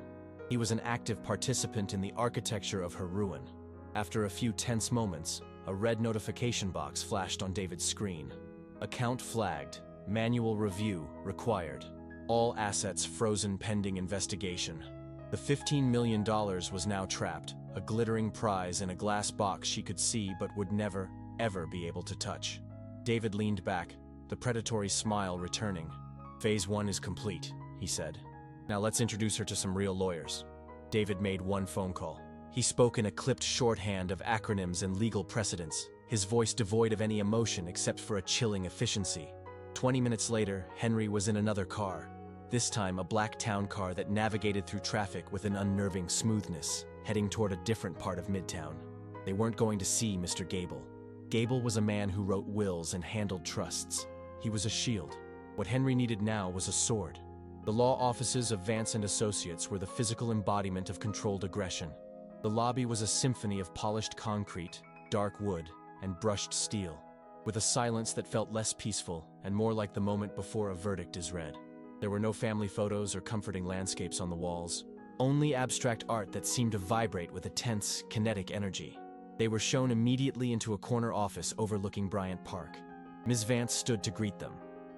Speaker 1: He was an active participant in the architecture of her ruin. After a few tense moments, a red notification box flashed on David's screen. "Account flagged. Manual review required. All assets frozen pending investigation." The $15 million was now trapped, a glittering prize in a glass box she could see but would never, ever be able to touch. David leaned back, the predatory smile returning. "Phase 1 is complete," he said. "Now let's introduce her to some real lawyers." David made one phone call. He spoke in a clipped shorthand of acronyms and legal precedents, his voice devoid of any emotion except for a chilling efficiency. 20 minutes later, Henry was in another car, this time a black town car that navigated through traffic with an unnerving smoothness, heading toward a different part of Midtown. They weren't going to see Mr. Gable. Gable was a man who wrote wills and handled trusts. He was a shield. What Henry needed now was a sword. The law offices of Vance and Associates were the physical embodiment of controlled aggression. The lobby was a symphony of polished concrete, dark wood, and brushed steel, with a silence that felt less peaceful and more like the moment before a verdict is read. There were no family photos or comforting landscapes on the walls, only abstract art that seemed to vibrate with a tense, kinetic energy. They were shown immediately into a corner office overlooking Bryant Park. Ms. Vance stood to greet them.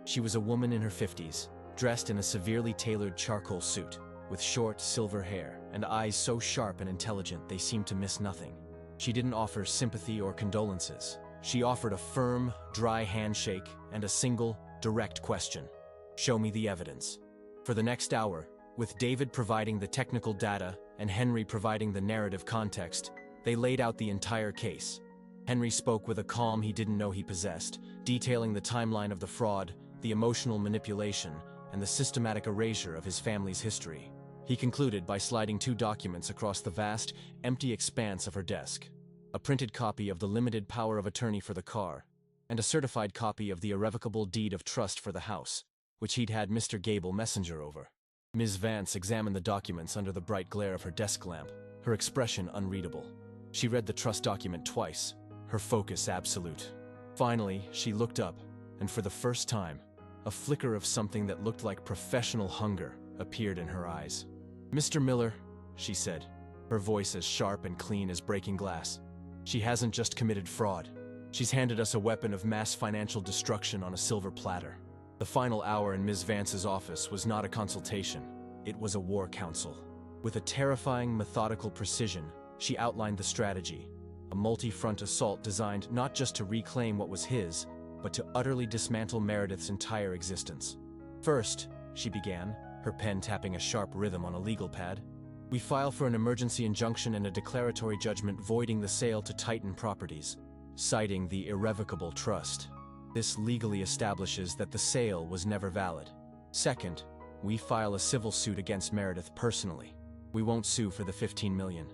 Speaker 1: She was a woman in her 50s, dressed in a severely tailored charcoal suit, with short, silver hair and eyes so sharp and intelligent they seemed to miss nothing. She didn't offer sympathy or condolences. She offered a firm, dry handshake and a single, direct question. "Show me the evidence." For the next hour, with David providing the technical data and Henry providing the narrative context, they laid out the entire case. Henry spoke with a calm he didn't know he possessed, detailing the timeline of the fraud, the emotional manipulation, and the systematic erasure of his family's history. He concluded by sliding 2 documents across the vast, empty expanse of her desk: a printed copy of the limited power of attorney for the car, and a certified copy of the irrevocable deed of trust for the house, which he'd had Mr. Gable messenger over. Ms. Vance examined the documents under the bright glare of her desk lamp, her expression unreadable. She read the trust document twice, her focus absolute. Finally, she looked up, and for the first time, a flicker of something that looked like professional hunger appeared in her eyes. "Mr. Miller," she said, her voice as sharp and clean as breaking glass, "she hasn't just committed fraud. She's handed us a weapon of mass financial destruction on a silver platter." The final hour in Ms. Vance's office was not a consultation, it was a war council. With a terrifying, methodical precision, she outlined the strategy, a multi-front assault designed not just to reclaim what was his, but to utterly dismantle Meredith's entire existence. "First," she began, her pen tapping a sharp rhythm on a legal pad, "we file for an emergency injunction and a declaratory judgment voiding the sale to Titan Properties, citing the irrevocable trust. This legally establishes that the sale was never valid. Second, we file a civil suit against Meredith personally. We won't sue for the $15 million.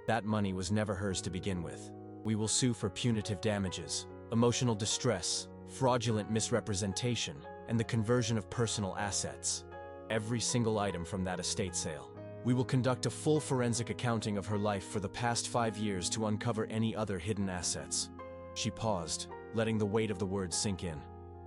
Speaker 1: That money was never hers to begin with. We will sue for punitive damages, emotional distress, fraudulent misrepresentation, and the conversion of personal assets. Every single item from that estate sale. We will conduct a full forensic accounting of her life for the past 5 years to uncover any other hidden assets." She paused, letting the weight of the words sink in.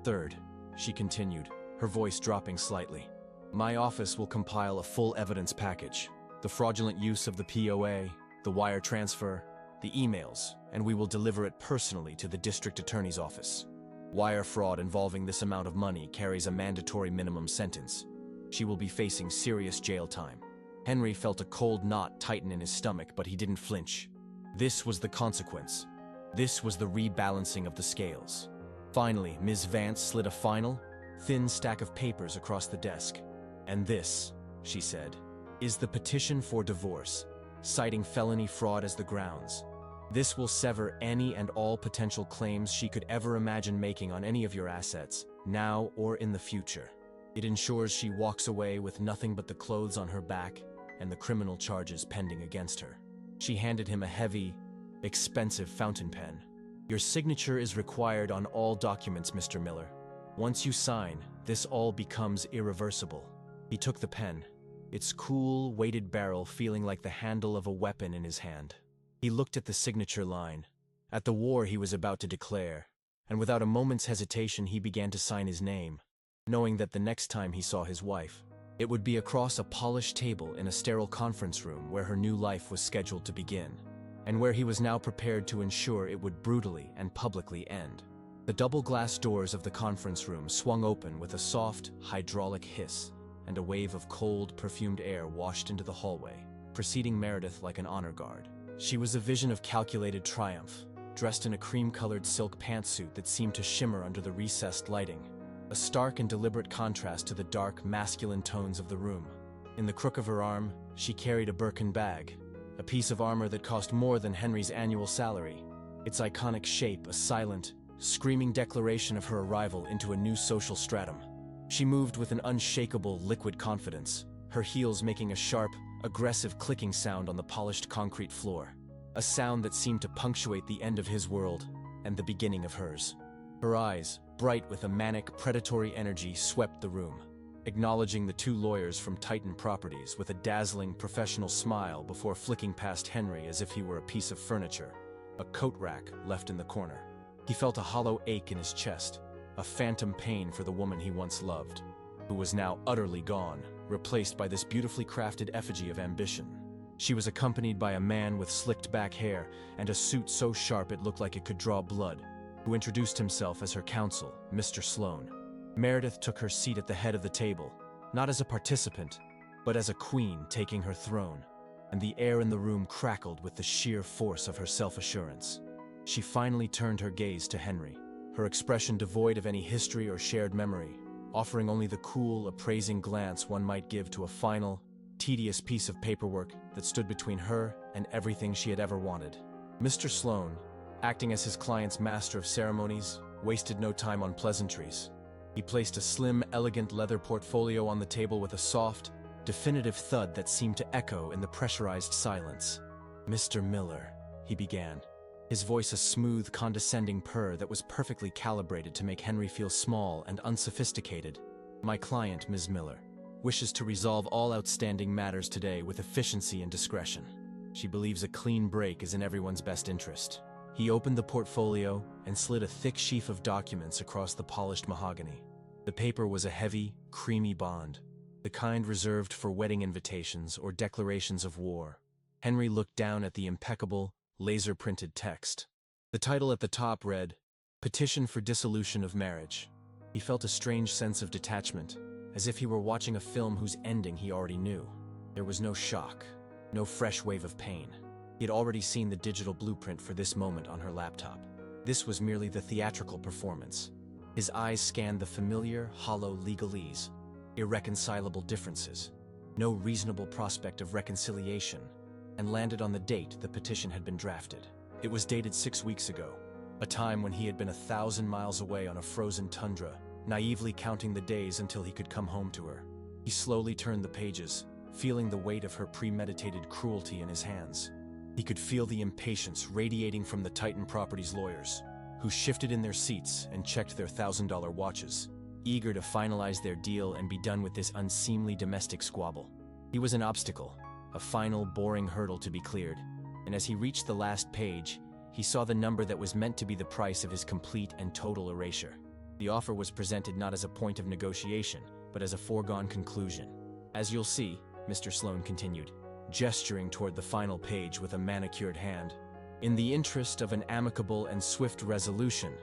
Speaker 1: "Third," she continued, her voice dropping slightly, "my office will compile a full evidence package, the fraudulent use of the POA, the wire transfer, the emails, and we will deliver it personally to the district attorney's office. Wire fraud involving this amount of money carries a mandatory minimum sentence. She will be facing serious jail time." Henry felt a cold knot tighten in his stomach, but he didn't flinch. This was the consequence. This was the rebalancing of the scales. Finally, Ms. Vance slid a final, thin stack of papers across the desk. "And this," she said, "is the petition for divorce, citing felony fraud as the grounds. This will sever any and all potential claims she could ever imagine making on any of your assets, now or in the future. It ensures she walks away with nothing but the clothes on her back and the criminal charges pending against her." She handed him a heavy, expensive fountain pen. "Your signature is required on all documents, Mr. Miller. Once you sign, this all becomes irreversible." He took the pen, its cool, weighted barrel feeling like the handle of a weapon in his hand. He looked at the signature line, at the war he was about to declare, and without a moment's hesitation he began to sign his name, knowing that the next time he saw his wife, it would be across a polished table in a sterile conference room where her new life was scheduled to begin, and where he was now prepared to ensure it would brutally and publicly end. The double glass doors of the conference room swung open with a soft, hydraulic hiss, and a wave of cold, perfumed air washed into the hallway, preceding Meredith like an honor guard. She was a vision of calculated triumph, dressed in a cream-colored silk pantsuit that seemed to shimmer under the recessed lighting, a stark and deliberate contrast to the dark, masculine tones of the room. In the crook of her arm, she carried a Birkin bag, a piece of armor that cost more than Henry's annual salary, its iconic shape a silent, screaming declaration of her arrival into a new social stratum. She moved with an unshakable, liquid confidence, her heels making a sharp, aggressive clicking sound on the polished concrete floor, a sound that seemed to punctuate the end of his world and the beginning of hers. Her eyes, bright with a manic, predatory energy, swept the room, acknowledging the two lawyers from Titan Properties with a dazzling, professional smile before flicking past Henry as if he were a piece of furniture, a coat rack left in the corner. He felt a hollow ache in his chest, a phantom pain for the woman he once loved, who was now utterly gone, replaced by this beautifully crafted effigy of ambition. She was accompanied by a man with slicked back hair and a suit so sharp it looked like it could draw blood, who introduced himself as her counsel, Mr. Sloane. Meredith took her seat at the head of the table, not as a participant, but as a queen taking her throne, and the air in the room crackled with the sheer force of her self-assurance. She finally turned her gaze to Henry, her expression devoid of any history or shared memory, offering only the cool, appraising glance one might give to a final, tedious piece of paperwork that stood between her and everything she had ever wanted. Mr. Sloane, acting as his client's master of ceremonies, wasted no time on pleasantries. He placed a slim, elegant leather portfolio on the table with a soft, definitive thud that seemed to echo in the pressurized silence. "Mr. Miller," he began, his voice a smooth, condescending purr that was perfectly calibrated to make Henry feel small and unsophisticated. "My client, Ms. Miller, wishes to resolve all outstanding matters today with efficiency and discretion. She believes a clean break is in everyone's best interest." He opened the portfolio and slid a thick sheaf of documents across the polished mahogany. The paper was a heavy, creamy bond, the kind reserved for wedding invitations or declarations of war. Henry looked down at the impeccable, laser-printed text. The title at the top read, "Petition for Dissolution of Marriage." He felt a strange sense of detachment, as if he were watching a film whose ending he already knew. There was no shock, no fresh wave of pain. He had already seen the digital blueprint for this moment on her laptop. This was merely the theatrical performance. His eyes scanned the familiar, hollow legalese, irreconcilable differences, no reasonable prospect of reconciliation, and landed on the date the petition had been drafted. It was dated 6 weeks ago, a time when he had been 1,000 miles away on a frozen tundra, naively counting the days until he could come home to her. He slowly turned the pages, feeling the weight of her premeditated cruelty in his hands. He could feel the impatience radiating from the Titan Properties lawyers, who shifted in their seats and checked their $1,000 watches, eager to finalize their deal and be done with this unseemly domestic squabble. He was an obstacle, a final, boring hurdle to be cleared, and as he reached the last page, he saw the number that was meant to be the price of his complete and total erasure. The offer was presented not as a point of negotiation, but as a foregone conclusion. "As you'll see," Mr. Sloane continued, gesturing toward the final page with a manicured hand, "in the interest of an amicable and swift resolution,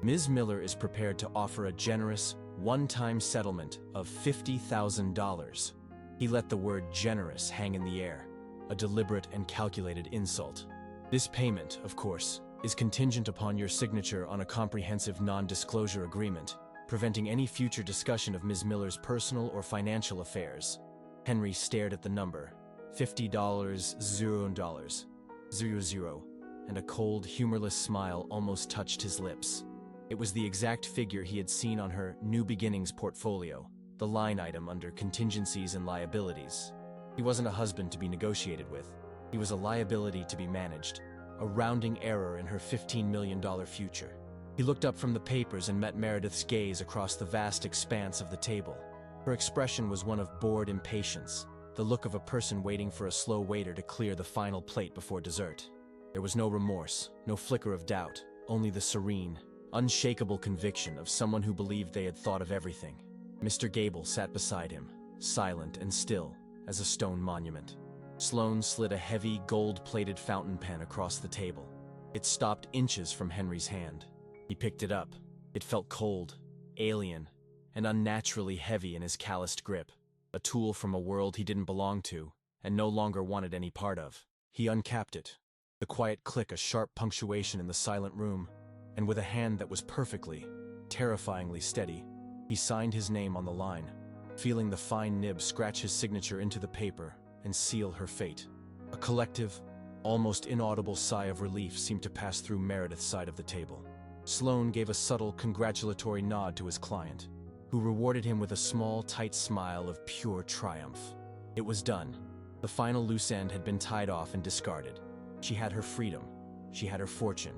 Speaker 1: Ms. Miller is prepared to offer a generous, one-time settlement of $50,000. He let the word generous hang in the air, a deliberate and calculated insult. "This payment, of course, is contingent upon your signature on a comprehensive non-disclosure agreement, preventing any future discussion of Ms. Miller's personal or financial affairs." Henry stared at the number, $50, $0, 00, and a cold, humorless smile almost touched his lips. It was the exact figure he had seen on her New Beginnings portfolio, the line item under contingencies and liabilities. He wasn't a husband to be negotiated with. He was a liability to be managed, a rounding error in her $15 million future. He looked up from the papers and met Meredith's gaze across the vast expanse of the table. Her expression was one of bored impatience, the look of a person waiting for a slow waiter to clear the final plate before dessert. There was no remorse, no flicker of doubt, only the serene, unshakable conviction of someone who believed they had thought of everything. Mr. Gable sat beside him, silent and still as a stone monument. Sloane slid a heavy, gold-plated fountain pen across the table. It stopped inches from Henry's hand. He picked it up. It felt cold, alien, and unnaturally heavy in his calloused grip, a tool from a world he didn't belong to and no longer wanted any part of. He uncapped it, the quiet click a sharp punctuation in the silent room, and with a hand that was perfectly, terrifyingly steady, he signed his name on the line, feeling the fine nib scratch his signature into the paper and seal her fate. A collective, almost inaudible sigh of relief seemed to pass through Meredith's side of the table. Sloane gave a subtle, congratulatory nod to his client, who rewarded him with a small, tight smile of pure triumph. It was done. The final loose end had been tied off and discarded. She had her freedom. She had her fortune.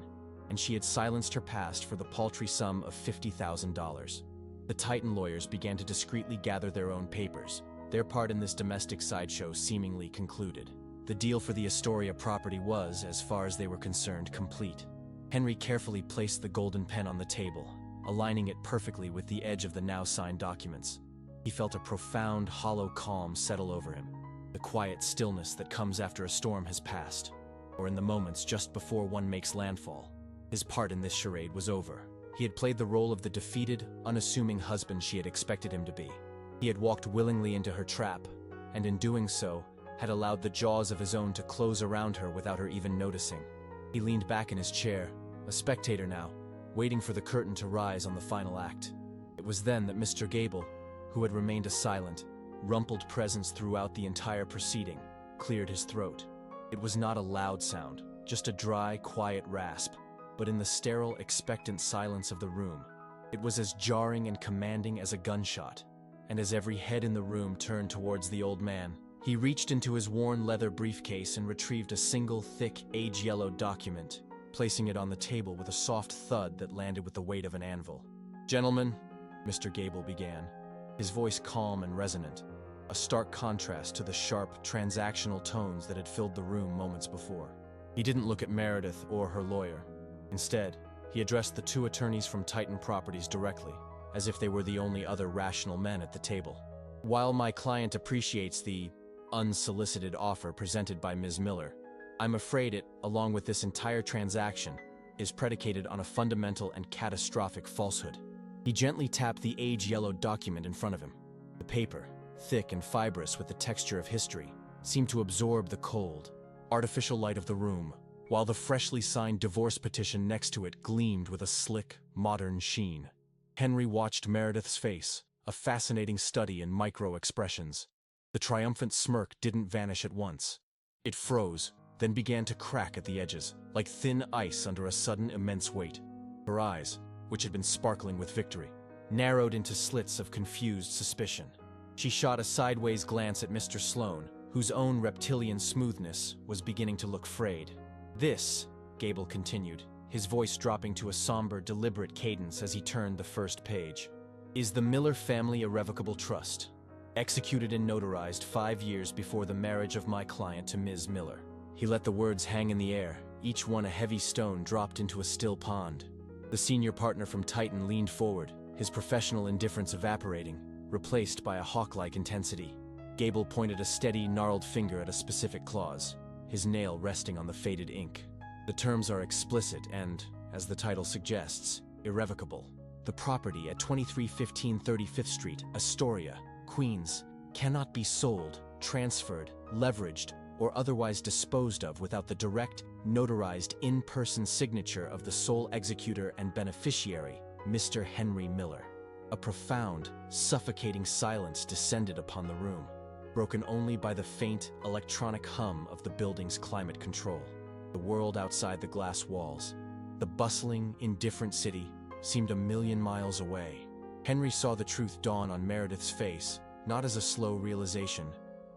Speaker 1: and she had silenced her past for the paltry sum of $50,000. The Titan lawyers began to discreetly gather their own papers, their part in this domestic sideshow seemingly concluded. The deal for the Astoria property was, as far as they were concerned, complete. Henry carefully placed the golden pen on the table, aligning it perfectly with the edge of the now signed documents. He felt a profound, hollow calm settle over him, the quiet stillness that comes after a storm has passed, or in the moments just before one makes landfall. His part in this charade was over. He had played the role of the defeated, unassuming husband she had expected him to be. He had walked willingly into her trap, and in doing so, had allowed the jaws of his own to close around her without her even noticing. He leaned back in his chair, a spectator now, waiting for the curtain to rise on the final act. It was then that Mr. Gable, who had remained a silent, rumpled presence throughout the entire proceeding, cleared his throat. It was not a loud sound, just a dry, quiet rasp, but in the sterile, expectant silence of the room, it was as jarring and commanding as a gunshot. And as every head in the room turned towards the old man, he reached into his worn leather briefcase and retrieved a single, thick, age-yellowed document, placing it on the table with a soft thud that landed with the weight of an anvil. "Gentlemen," Mr. Gable began, his voice calm and resonant, a stark contrast to the sharp, transactional tones that had filled the room moments before. He didn't look at Meredith or her lawyer. Instead, he addressed the two attorneys from Titan Properties directly, as if they were the only other rational men at the table. "While my client appreciates the unsolicited offer presented by Ms. Miller, I'm afraid it, along with this entire transaction, is predicated on a fundamental and catastrophic falsehood." He gently tapped the age-yellowed document in front of him. The paper, thick and fibrous with the texture of history, seemed to absorb the cold, artificial light of the room, while the freshly signed divorce petition next to it gleamed with a slick, modern sheen. Henry watched Meredith's face, a fascinating study in micro-expressions. The triumphant smirk didn't vanish at once. It froze, then began to crack at the edges, like thin ice under a sudden immense weight. Her eyes, which had been sparkling with victory, narrowed into slits of confused suspicion. She shot a sideways glance at Mr. Sloane, whose own reptilian smoothness was beginning to look frayed. "This," Gable continued, his voice dropping to a somber, deliberate cadence as he turned the first page, "is the Miller Family Irrevocable Trust, executed and notarized 5 years before the marriage of my client to Ms. Miller." He let the words hang in the air, each one a heavy stone dropped into a still pond. The senior partner from Titan leaned forward, his professional indifference evaporating, replaced by a hawk-like intensity. Gable pointed a steady, gnarled finger at a specific clause, his nail resting on the faded ink. "The terms are explicit and, as the title suggests, irrevocable. The property at 2315 35th Street, Astoria, Queens, cannot be sold, transferred, leveraged, or otherwise disposed of without the direct, notarized in-person signature of the sole executor and beneficiary, Mr. Henry Miller." A profound, suffocating silence descended upon the room, broken only by the faint, electronic hum of the building's climate control. The world outside the glass walls, the bustling, indifferent city, seemed a million miles away. Henry saw the truth dawn on Meredith's face, not as a slow realization,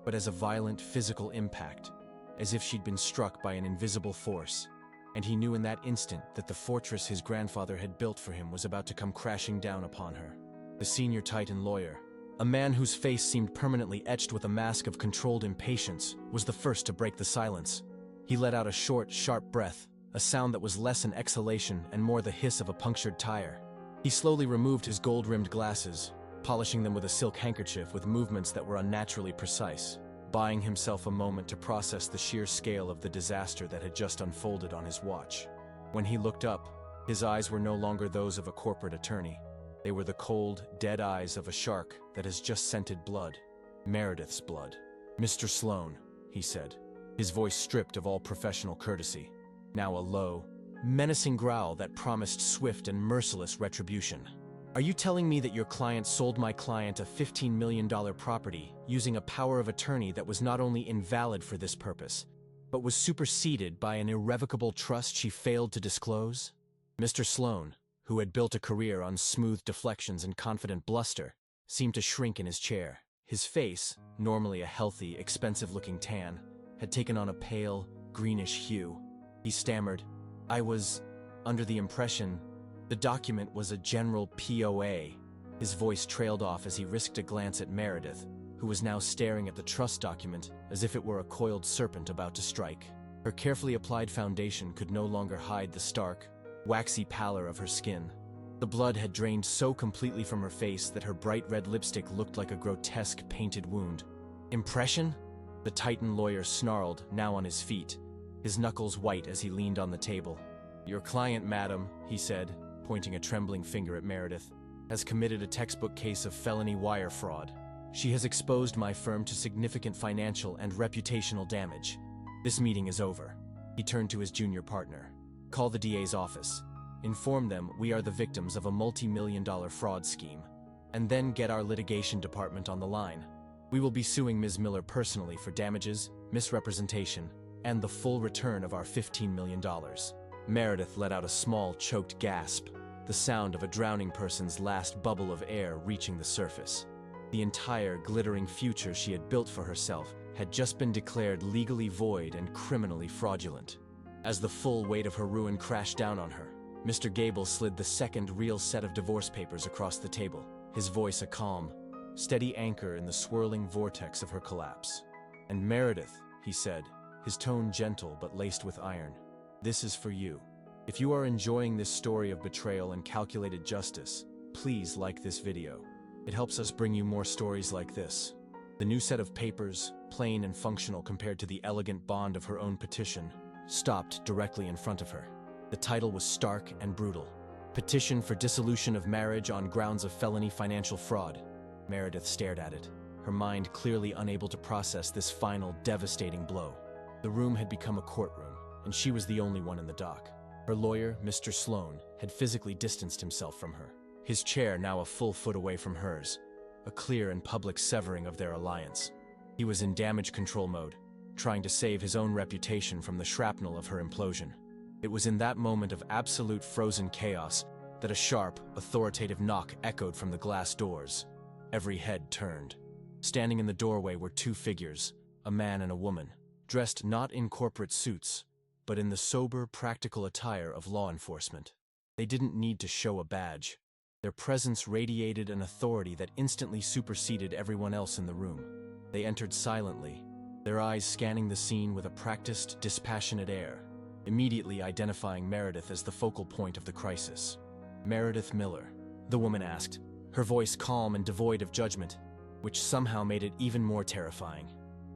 Speaker 1: but as a violent physical impact, as if she'd been struck by an invisible force. And he knew in that instant that the fortress his grandfather had built for him was about to come crashing down upon her. The senior Titan lawyer, a man whose face seemed permanently etched with a mask of controlled impatience, was the first to break the silence. He let out a short, sharp breath, a sound that was less an exhalation and more the hiss of a punctured tire. He slowly removed his gold-rimmed glasses, polishing them with a silk handkerchief with movements that were unnaturally precise, buying himself a moment to process the sheer scale of the disaster that had just unfolded on his watch. When he looked up, his eyes were no longer those of a corporate attorney. They were the cold, dead eyes of a shark that has just scented blood. Meredith's blood. "Mr. Sloane," he said, his voice stripped of all professional courtesy, now a low, menacing growl that promised swift and merciless retribution. "Are you telling me that your client sold my client a $15 million property using a power of attorney that was not only invalid for this purpose, but was superseded by an irrevocable trust she failed to disclose?" Mr. Sloane, who had built a career on smooth deflections and confident bluster, seemed to shrink in his chair. His face, normally a healthy, expensive-looking tan, had taken on a pale, greenish hue. He stammered, I was under the impression the document was a general POA. His voice trailed off as he risked a glance at Meredith, who was now staring at the trust document as if it were a coiled serpent about to strike. Her carefully applied foundation could no longer hide the stark, waxy pallor of her skin. The blood had drained so completely from her face that her bright red lipstick looked like a grotesque painted wound. Impression? The Titan lawyer snarled, now on his feet, his knuckles white as he leaned on the table. "Your client, madam," he said, pointing a trembling finger at Meredith, "has committed a textbook case of felony wire fraud. She has exposed my firm to significant financial and reputational damage. This meeting is over." He turned to his junior partner. "Call the DA's office. Inform them we are the victims of a multi-million-dollar fraud scheme. And then get our litigation department on the line. We will be suing Ms. Miller personally for damages, misrepresentation, and the full return of our $15 million. Meredith let out a small, choked gasp, the sound of a drowning person's last bubble of air reaching the surface. The entire glittering future she had built for herself had just been declared legally void and criminally fraudulent. As the full weight of her ruin crashed down on her, Mr. Gable slid the second real set of divorce papers across the table, his voice a calm, steady anchor in the swirling vortex of her collapse. "And Meredith," he said, his tone gentle but laced with iron, "this is for you. If you are enjoying this story of betrayal and calculated justice, please like this video. It helps us bring you more stories like this." The new set of papers, plain and functional compared to the elegant bond of her own petition, stopped directly in front of her. The title was stark and brutal: "Petition for Dissolution of Marriage on Grounds of Felony Financial Fraud." Meredith stared at it, her mind clearly unable to process this final, devastating blow. The room had become a courtroom, and she was the only one in the dock. Her lawyer, Mr. Sloan, had physically distanced himself from her, his chair now a full foot away from hers, a clear and public severing of their alliance. He was in damage control mode, trying to save his own reputation from the shrapnel of her implosion. It was in that moment of absolute frozen chaos that a sharp, authoritative knock echoed from the glass doors. Every head turned. Standing in the doorway were two figures, a man and a woman, dressed not in corporate suits, but in the sober, practical attire of law enforcement. They didn't need to show a badge. Their presence radiated an authority that instantly superseded everyone else in the room. They entered silently, their eyes scanning the scene with a practiced, dispassionate air, immediately identifying Meredith as the focal point of the crisis. "Meredith Miller," the woman asked, her voice calm and devoid of judgment, which somehow made it even more terrifying.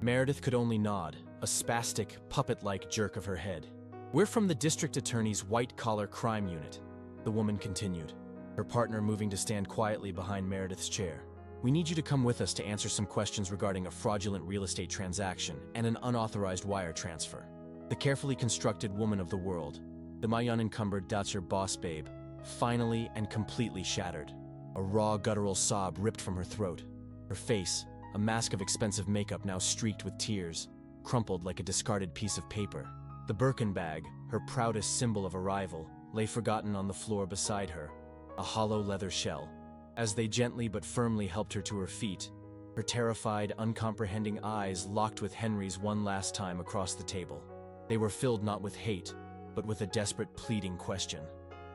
Speaker 1: Meredith could only nod, a spastic, puppet-like jerk of her head. "We're from the district attorney's white-collar crime unit," the woman continued, her partner moving to stand quietly behind Meredith's chair. "We need you to come with us to answer some questions regarding a fraudulent real estate transaction and an unauthorized wire transfer." The carefully constructed woman of the world, the my unencumbered Dutcher boss babe, finally and completely shattered. A raw guttural sob ripped from her throat. Her face, a mask of expensive makeup now streaked with tears, crumpled like a discarded piece of paper. The Birkin bag, her proudest symbol of arrival, lay forgotten on the floor beside her, a hollow leather shell. As they gently but firmly helped her to her feet, her terrified, uncomprehending eyes locked with Henry's one last time across the table. They were filled not with hate, but with a desperate, pleading question.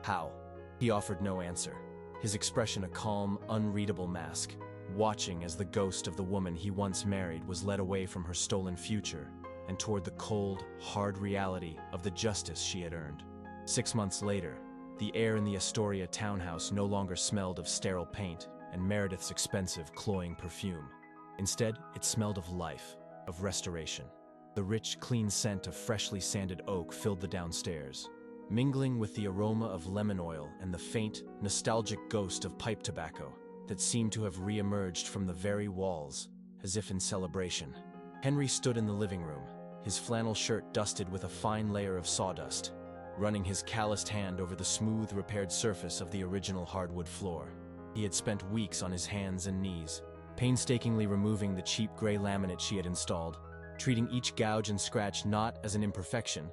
Speaker 1: How? He offered no answer, his expression a calm, unreadable mask, watching as the ghost of the woman he once married was led away from her stolen future and toward the cold, hard reality of the justice she had earned. 6 months later, the air in the Astoria townhouse no longer smelled of sterile paint and Meredith's expensive, cloying perfume. Instead, it smelled of life, of restoration. The rich, clean scent of freshly sanded oak filled the downstairs, mingling with the aroma of lemon oil and the faint, nostalgic ghost of pipe tobacco that seemed to have re-emerged from the very walls, as if in celebration. Henry stood in the living room, his flannel shirt dusted with a fine layer of sawdust, running his calloused hand over the smooth, repaired surface of the original hardwood floor. He had spent weeks on his hands and knees, painstakingly removing the cheap gray laminate she had installed, treating each gouge and scratch not as an imperfection,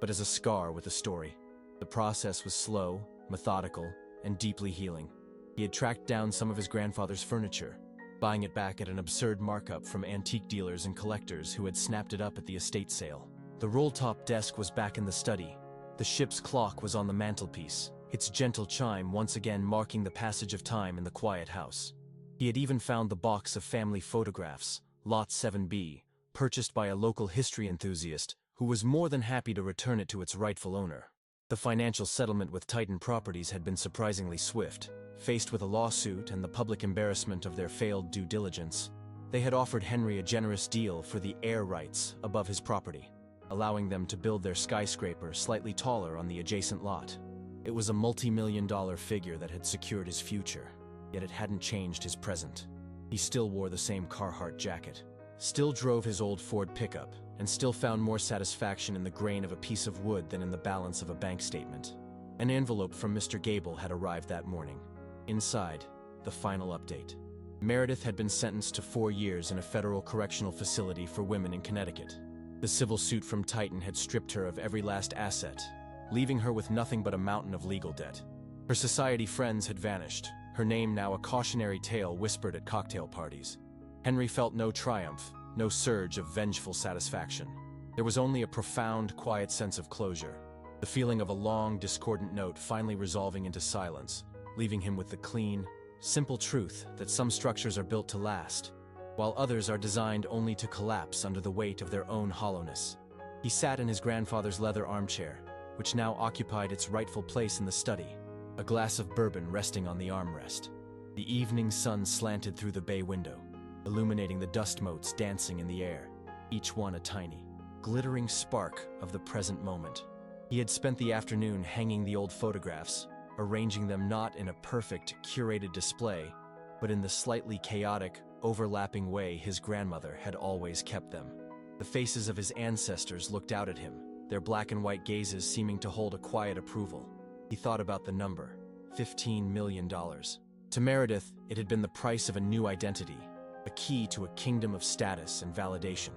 Speaker 1: but as a scar with a story. The process was slow, methodical, and deeply healing. He had tracked down some of his grandfather's furniture, buying it back at an absurd markup from antique dealers and collectors who had snapped it up at the estate sale. The roll-top desk was back in the study, The ship's clock was on the mantelpiece, its gentle chime once again marking the passage of time in the quiet house. He had even found the box of family photographs, Lot 7B, purchased by a local history enthusiast who was more than happy to return it to its rightful owner. The financial settlement with Titan Properties had been surprisingly swift. Faced with a lawsuit and the public embarrassment of their failed due diligence, they had offered Henry a generous deal for the air rights above his property, allowing them to build their skyscraper slightly taller on the adjacent lot. It was a multi-million-dollar figure that had secured his future, yet it hadn't changed his present. He still wore the same Carhartt jacket, still drove his old Ford pickup, and still found more satisfaction in the grain of a piece of wood than in the balance of a bank statement. An envelope from Mr. Gable had arrived that morning. Inside, the final update. Meredith had been sentenced to 4 years in a federal correctional facility for women in Connecticut. The civil suit from Titan had stripped her of every last asset, leaving her with nothing but a mountain of legal debt. Her society friends had vanished, her name now a cautionary tale whispered at cocktail parties. Henry felt no triumph, no surge of vengeful satisfaction. There was only a profound, quiet sense of closure, the feeling of a long, discordant note finally resolving into silence, leaving him with the clean, simple truth that some structures are built to last, while others are designed only to collapse under the weight of their own hollowness. He sat in his grandfather's leather armchair, which now occupied its rightful place in the study, a glass of bourbon resting on the armrest. The evening sun slanted through the bay window, illuminating the dust motes dancing in the air, each one a tiny, glittering spark of the present moment. He had spent the afternoon hanging the old photographs, arranging them not in a perfect, curated display, but in the slightly chaotic, overlapping way his grandmother had always kept them. The faces of his ancestors looked out at him, their black and white gazes seeming to hold a quiet approval. He thought about the number, $15 million. To Meredith, it had been the price of a new identity, a key to a kingdom of status and validation.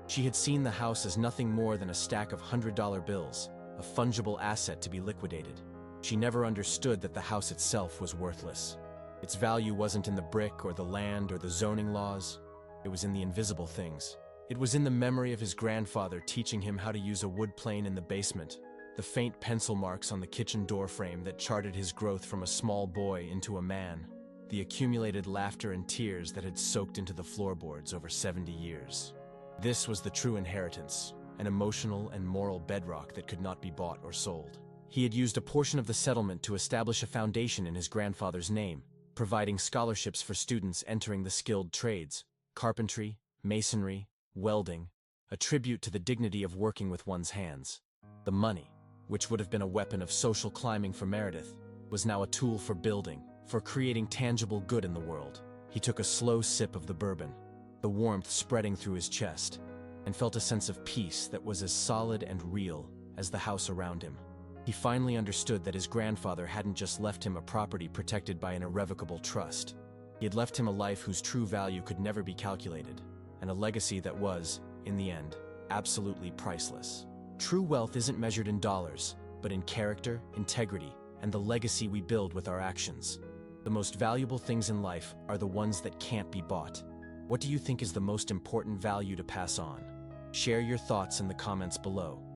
Speaker 1: She had seen the house as nothing more than a stack of $100 bills, a fungible asset to be liquidated. She never understood that the house itself was worthless. Its value wasn't in the brick or the land or the zoning laws. It was in the invisible things. It was in the memory of his grandfather teaching him how to use a wood plane in the basement, the faint pencil marks on the kitchen doorframe that charted his growth from a small boy into a man, the accumulated laughter and tears that had soaked into the floorboards over 70 years. This was the true inheritance, an emotional and moral bedrock that could not be bought or sold. He had used a portion of the settlement to establish a foundation in his grandfather's name, providing scholarships for students entering the skilled trades, carpentry, masonry, welding, a tribute to the dignity of working with one's hands. The money, which would have been a weapon of social climbing for Meredith, was now a tool for building, for creating tangible good in the world. He took a slow sip of the bourbon, the warmth spreading through his chest, and felt a sense of peace that was as solid and real as the house around him. He finally understood that his grandfather hadn't just left him a property protected by an irrevocable trust. He had left him a life whose true value could never be calculated, and a legacy that was, in the end, absolutely priceless. True wealth isn't measured in dollars, but in character, integrity, and the legacy we build with our actions. The most valuable things in life are the ones that can't be bought. What do you think is the most important value to pass on? Share your thoughts in the comments below.